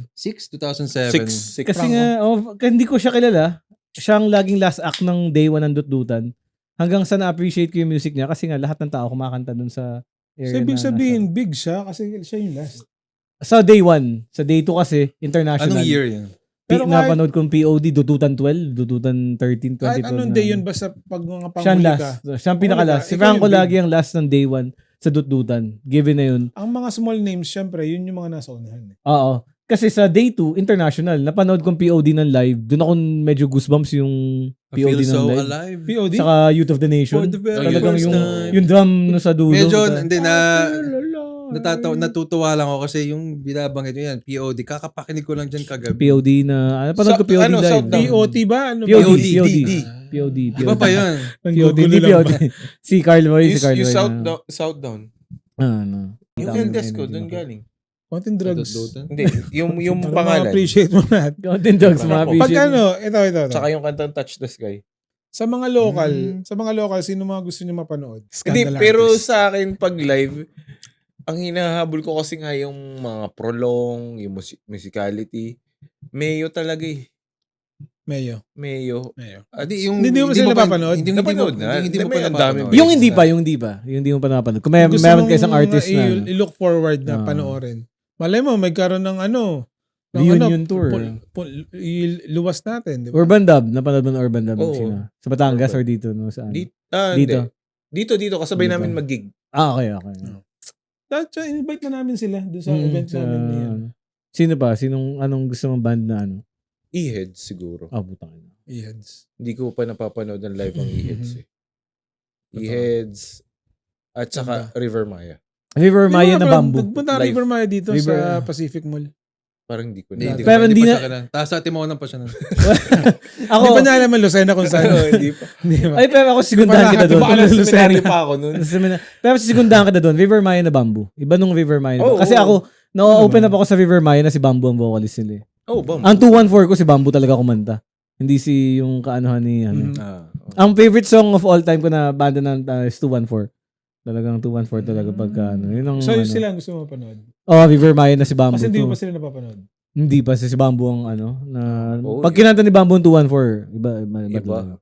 2007. Kasi nga, hindi ko siya kilala. Siya ang laging last act ng day 1 ng Dutdutan. Hanggang sa na-appreciate ko yung music niya kasi nga lahat ng tao kumakanta dun sa area So, ibig na sabihin, big siya kasi siya yung last. sa day 1. Sa day 2 kasi, international. Anong year yun? Pero kahit- napanood kong POD, Dututan 12, Dututan 13, 2012. Kahit anong day yun, basta pag mga Siya ang panghuli last. ka. Siya ang pinaka-last. Si Ikaw Franco yung big. lagi ang last ng day 1 sa Dutdutan. Given na yun. Ang mga small names, syempre, yun yung mga nasa unahan. Eh. Oo. Kasi sa day 2, international, napanood kong POD ng live. Doon ako medyo goosebumps yung I feel POD ng so live. alive. POD? Saka Youth of the Nation. For the very Talagang first yung, time. yung drum no sa dulo. Medyo, Sa- hindi natutuwa lang ako kasi yung binabanggit nyo yan, POD, kakapakinig ko lang dyan kagabi. POD na, napanood ko Sa- POD ano, live. Southdown? POT ba? Ano ba? POD, POD, POD. D. POD, Iba pa yun. POD, di POD. Si Carl Boy, si Carl Yung Boy. Southdown. Ano. Yung eldest ko, doon galing. Content drugs. Hindi, yung Para pangalan. ma-appreciate mo lahat. Content dogs, mga Pag Pag appreciate. ano, ito. Tsaka yung kantang Touch the Sky. Sa mga local, sino mga gusto niyo mapanood? Hindi, Scandal pero artist. sa akin pag live, ang hinahabol ko kasi nga yung mga prolong, yung musicality. Mayo talaga eh. Mayo. Mayo. Yung Hindi mo sila napapanood? Hindi Napanood na. Hindi mo pa May ang napapanood. dami. Yung hindi pa, yung hindi mo pa napanood. Kung may, Gusto meron mong, ka isang artist na i-look forward na Ah. panoorin. Malay mo, magkaroon ng Reunion tour. Luwas natin, di ba? Urban Dub, napanood mo ng Urban Dub? Oo. Sino? Sa Batangas Urban. or dito? No, saan? Dito. Dito. Kasabay Dito. namin mag-gig. Okay. That's invite na namin sila doon sa Mm, event sa- namin niyan. Sino pa? Anong gusto mong band na ano? E-Heads siguro. Putang ina. Ihads. Hindi ko pa napapanood ng live ang E-Heads eh. Totoo. E-Heads at saka River Maya. River Maya na Bamboo. Nagpunta Live. River Maya dito River- sa Pacific Mall. Parang hindi ko Hindi, na. hindi Pero ko- hindi pa na- siya kilala. Taas sa Timonan pa siya nun. Ako, Hindi pa niya alam ang Lucena kung saan. Hindi pa. Di ba? ay pero ako sigundahan kita doon. Baka nasa seminaryo pa ako nun. Pero sigundahan kita doon. River Maya na Bamboo. Iba nung River Maya. Oo, Kasi oo. ako, na-open up ako sa River Maya na si Bamboo ang vocalist nila. Oh, bam. Ang 214 ko si Bamboo talaga kumanta. Hindi si yung kaanuhan ni ano. Mhm. Ang favorite song of all time ko na banda na is 214. Talagang 214 talaga pagka ano. Yun ang So, yun ano. sila ang gusto mo mapanood. Oh, River Maya na si Bamboo. Kasi hindi to. mo pa sila napapanood. Hindi pa si Bamboo ang ano na Oh, pag kinanta ni Bamboo ang 214, iba Iba. talaga.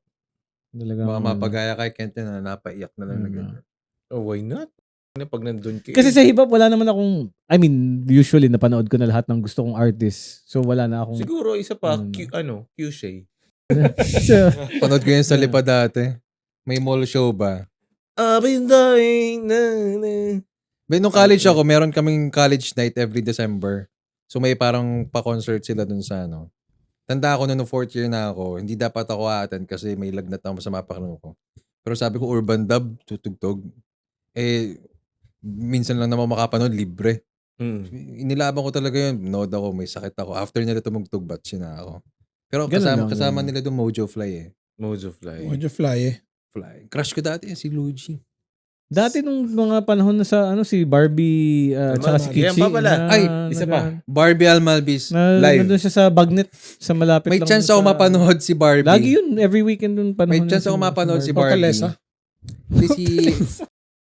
Talaga. Baka mapagaya kay Kent na napaiyak na lang na ganyan. Oh, why not? Pag nandun kayo. Kasi sa hip hop wala naman akong usually napanood ko na lahat ng gusto kong artist. So wala na akong Siguro isa pa, Mm. Q-Shay. So, Panood ko yun sa Lipa dati. May mall show ba? I've been dying. But nung college ako, meron kaming college night every December. So may parang pa-concert sila dun sa ano. Tanda ako nung 4th year na ako, hindi dapat ako attend kasi may lagnat ako masama pa ko. Pero sabi ko, Urban Dub, tutugtog. Minsan lang naman makapanood, libre. Inilaban ko talaga yun. Nood ako, may sakit ako. After nila tumugtog, batch na ako. Pero Ganun lang, kasama ganun. nila doon Mojo Fly eh. Mojo Fly. Would you fly eh? Fly. Crush ko dati si Luigi. dati nung mga panahon na sa ano si Barbie tsaka si Yan Kichi. pa pala. na- Ay, isa pa. Barbie Almalbis. Live. Nandun siya sa Bagnet sa malapit May lang chance dun ako sa- mapanood si Barbie. Lagi yun, every weekend dun panahon. May chance yun ako mapanood si O Barbie. Talesa? Hindi si...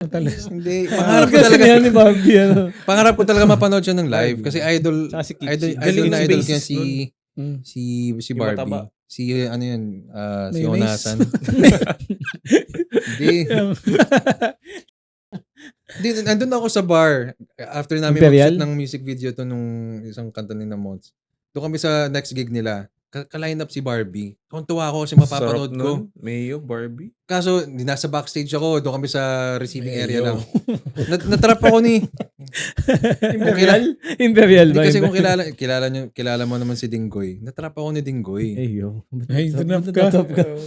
Talesa. Hindi. Pangarap Pangarap ko kasi talaga. niya ni Barbie. Ano. Pangarap ko talaga mapanood siya ng live. Kasi idol... Tsaka si Kichi. Idol Galing na yung idol bassist niya Mm. si Yung Barbie. mataba. Si ano yun, si Mayonnaise. Onasan. Hindi, nandun ako sa bar. After namin Imperial? mag-shoot ng music video to nung isang kanta ni Mods. Doon kami sa next gig nila. Ka-line up si Barbie. Tuwa ako kasi mapapanood Sarap ko. nun. Mayo, Barbie. Kaso, nasa backstage ako. Doon kami sa receiving area lang. Natrap ako ni... Imperial? Imperial Hindi ba? kasi kung kilala mo naman si Dinggoy. Natrap ako ni Dinggoy. Eh, yo. Ay, tinap ka.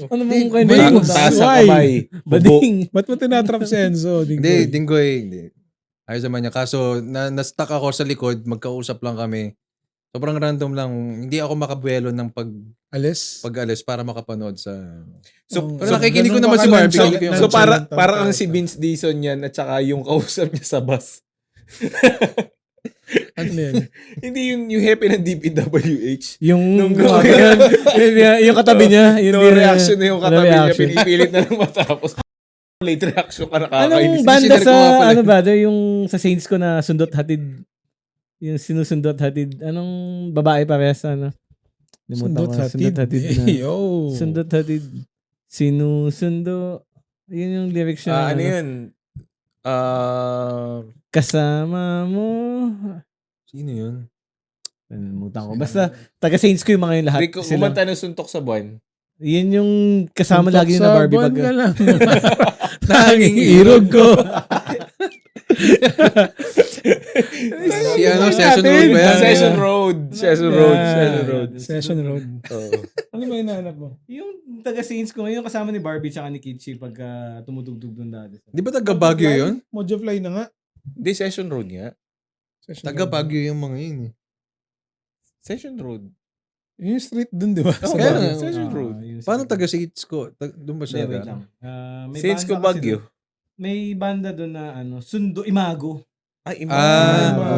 Ano mo Hindi, kung Bading. Taas sa Why? kamay. Bading. Ba't mo tinatrap si Enzo? Hindi, Dinggoy. Hindi. Ayos naman niya. Kaso, na-stuck ako sa likod. Magkausap lang kami. Sobrang random lang. Hindi ako makabuelo ng Alis? pag-alis para makapanood sa... So, Pero nakikinig ko naman si Barbie. So, Kinig ko yung- so para kang si Vince Dizon yan at saka yung kausap niya sa bus. Ano yan? Hindi yung happy ng DPWH. Yung Nung- yung katabi niya, yun No din, reaction na yung no katabi niya. reaction. Pinipilit na lang matapos. Late reaction ka Anong nakakainis. banda Sinare ko nga sa pala. ano ba, yung sa Saints ko na sundot hatid, yung sinusundot hatid, anong babae parehas ano? Limutan Sundot ko, hatid. Sundot hatid na. Yo. Sundot hatid. Sinusundo. Yun yung lyrics niya. Ano yun? Kasama mo. Sino yun? Limutan ko. Basta taga Saints ko yung mga yun lahat. Hindi ko Sila. kumanta ng suntok sa buwan. Yan yung kasama Suntok lagi yun sa na Barbie. buwan Pag, ka lang. Nanging irog ko. Si ano, Session Road ba yan? Session Road. Session Road. Session Road. Session Road. Oo. Ano ba hinahanap mo? Yung taga Saints ko, yung kasama ni Barbie tsaka ni Kichi pagka tumutugtog doon dati. Di ba taga Baguio yun? Mojo Fly na nga. Hindi, Session Road nga. Session Taga Road. Baguio yung mga yun eh. Session Road. Yung street dun, di ba? Oo, Sa kaya Baguio. nga. Session Road. Paano taga Saints ko? Doon ba siya? Wait lang. May Saints ko banda kasi Baguio. doon. May banda doon na Sundo Imago. Ay,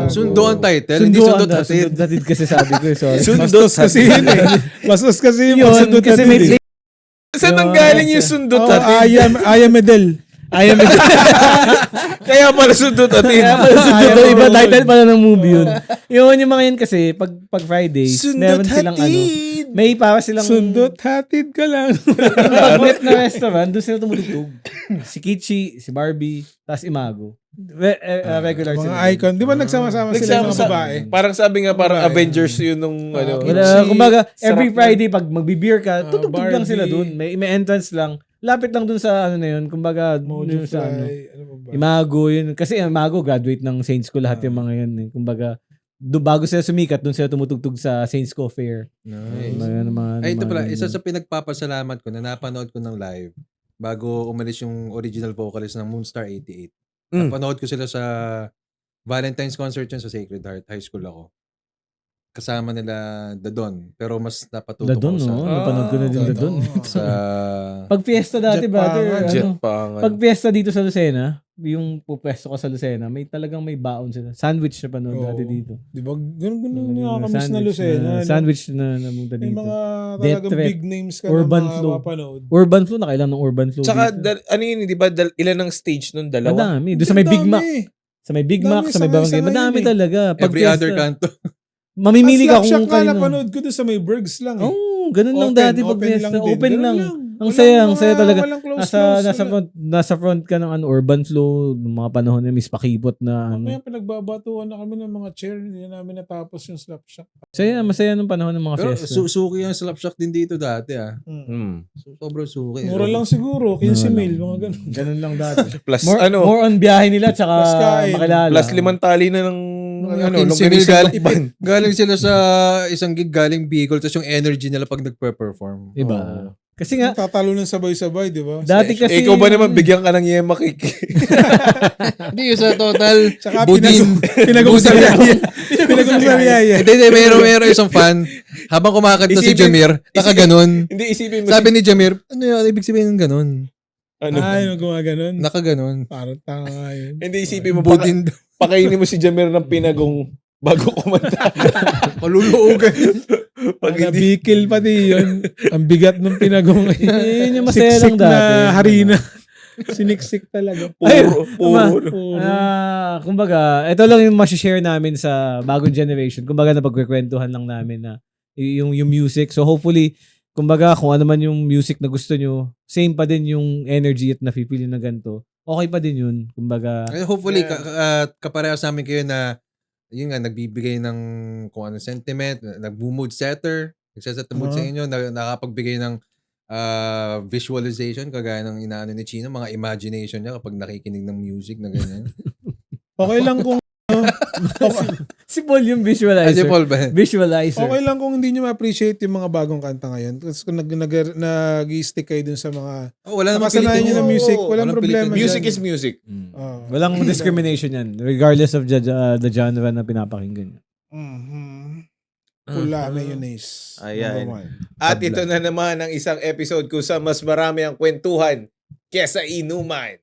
Sundo ang title, hindi Sundot Hatid. Sundot hatid kasi sabi ko. Sorry. Bastos kasi yun eh. Bastos kasi yung Yun, sundot kasi hatid may eh. Saan ang galing yung sundot Oh, hatid? Aya Medel. I am Kaya pala sundot atin. Kaya pala sundot Ayaw iba mo. title pala ng movie yun. Yung mga yan kasi pag Fridays, meron silang may para silang Sundot, hatid ka lang. magnet na restaurant, doon sila tumutugtog. Si Kichi, si Barbie, tapos Imago. Regular Mga sila. icon. Di ba nagsama-sama sila yung mga babae? Parang sabi nga, parang Babae. Avengers yun nung ano. Wala, kumbaga, every Sarap Friday, pag magbe-beer ka, tutugtog lang Barbie. sila doon. May entrance lang. Lapit lang doon sa ano na yun. Kumbaga, Mojo yun sa ano. Fly. Ano ba ba? Imago yun. Kasi Imago, graduate ng Saints ko lahat yung mga yun. Eh. Kumbaga, bago sila sumikat, doon sila tumutugtog sa Saints ko Fair. Nice. Mga Ay, ito pala, ganun. isa sa pinagpapasalamat ko na napanood ko ng live bago umalis yung original vocalist ng Moonstar 88. Napanood ko sila sa Valentine's concert yun sa Sacred Heart. High school ako. Kasama nila Dadon. Pero mas napatuto Dadon, ko sa... no? Napanood ko na din Dadon. sa Pag fiesta dati, Jet brother, Pangan. Jet ano, Pangan. pag fiesta dito sa Lucena, yung pupwesto ka sa Lucena, may talagang may baon sila. Sandwich na panood Oo. dati dito. Di ba? Ganun nakakamiss na Lucena. no? Sandwich na namunta May dito. mga Death talagang Threat. big names ka Urban na mga Flow. mapanood. Urban Flow, nakailan ng Urban Flow Tsaka, dito. ano yun, di ba, ilan ang stage nun? Dalawa? Madami. Doon sa may Big Mac. Sa may Big Dami, Mac, sa may sangay-sangay barangay. Madami yun eh. talaga. Pag every other fiesta, kanto. mamimili ka kung Slapshot nga kanino. napanood ko doon sa may Bergs lang eh. Oo, ganun lang dati pag fiesta. din. Open Ganun lang. Ang saya talaga. Walang close, Nasa front ka ng Urban Flow, ng mga panahon na Miss Pakipot na ano. Kaya pinagbabatuan na kami ng mga chair. Hindi na namin natapos yung Slapshot. Masaya nung panahon ng mga Pero fiesta. suki yung slapshot din dito dati Hmm. Sobrang suki. Mura lang siguro. 15 mil. Mga ganun. Ganun lang dati. Plus, More on biyahe nila tsaka Plus kain. makilala. plus 5 tali na ng, ano, 15 mil longganisa ng band. galing sila sa isang gig galing Bicol tapos yung energy nila pag nagpe-perform. Diba? Kasi nga, Tatalo ng sabay-sabay, di ba? dati kasi... Ikaw ba naman, bigyan ka ng yema cake? Hindi yung sa total Tsaka budin. pinag-usariyaya. Pinag-usariyaya. Hindi, meron isang fan. Habang kumakanta si Isipin- Jamir, nakaganon. Hindi, isipin mo. Sabi ni Jamir, ano yun? Ibig sabihin ng ganon? ano? Ay, gumaganon. Nakaganon. Parang tanga nga yun. Hindi, isipin mo. Budin. Pakainin mo si Jamir ng pinagong bago kumanta. Maluluogan. Pag Mga hindi, bikil pati yun. Ang bigat ng pinagong. Yun yung masaya Siksik lang dati. na harina. Siniksik talaga. puro. Kumbaga, ito lang yung masishare namin sa bagong generation. Kumbaga, napagkwentuhan lang namin na yung music. So, hopefully, kumbaga, kung ano man yung music na gusto nyo, same pa din yung energy at nafe-feel na ganito. Okay pa din yun. Kumbaga, Hopefully, kaparehas namin kayo na yun nga, nagbibigay ng kung ano sentiment, nag-mood setter, nagsaset the mood sa inyo, nakapagbigay ng visualization, kagaya ng inaano ni Chino, mga imagination niya kapag nakikinig ng music na ganyan. Okay lang kung si Paul yung Kasi visualizer. Paul ba? Visualizer. okay lang kung hindi nyo ma-appreciate yung mga bagong kanta ngayon. Kasi kung nag-stick kayo dun sa mga Oh, wala namang nakasanayan nyo ng music, walang Walang problema pilitin. Music dyan. is music. Ah. Walang discrimination yan. Regardless of the genre na pinapakinggan. Pula mayonnaise. Ayan. Number one. At ito na naman ang isang episode kung saan mas marami ang kwentuhan kesa inuman.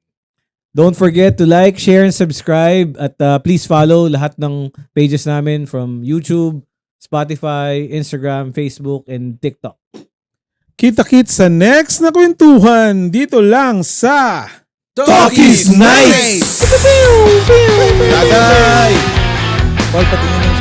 Don't forget to like, share, and subscribe. At please follow lahat ng pages namin from YouTube, Spotify, Instagram, Facebook, and TikTok. Kita-kit sa next na kwentuhan dito lang sa Talk is Nice! Bye-bye! Paul, patingin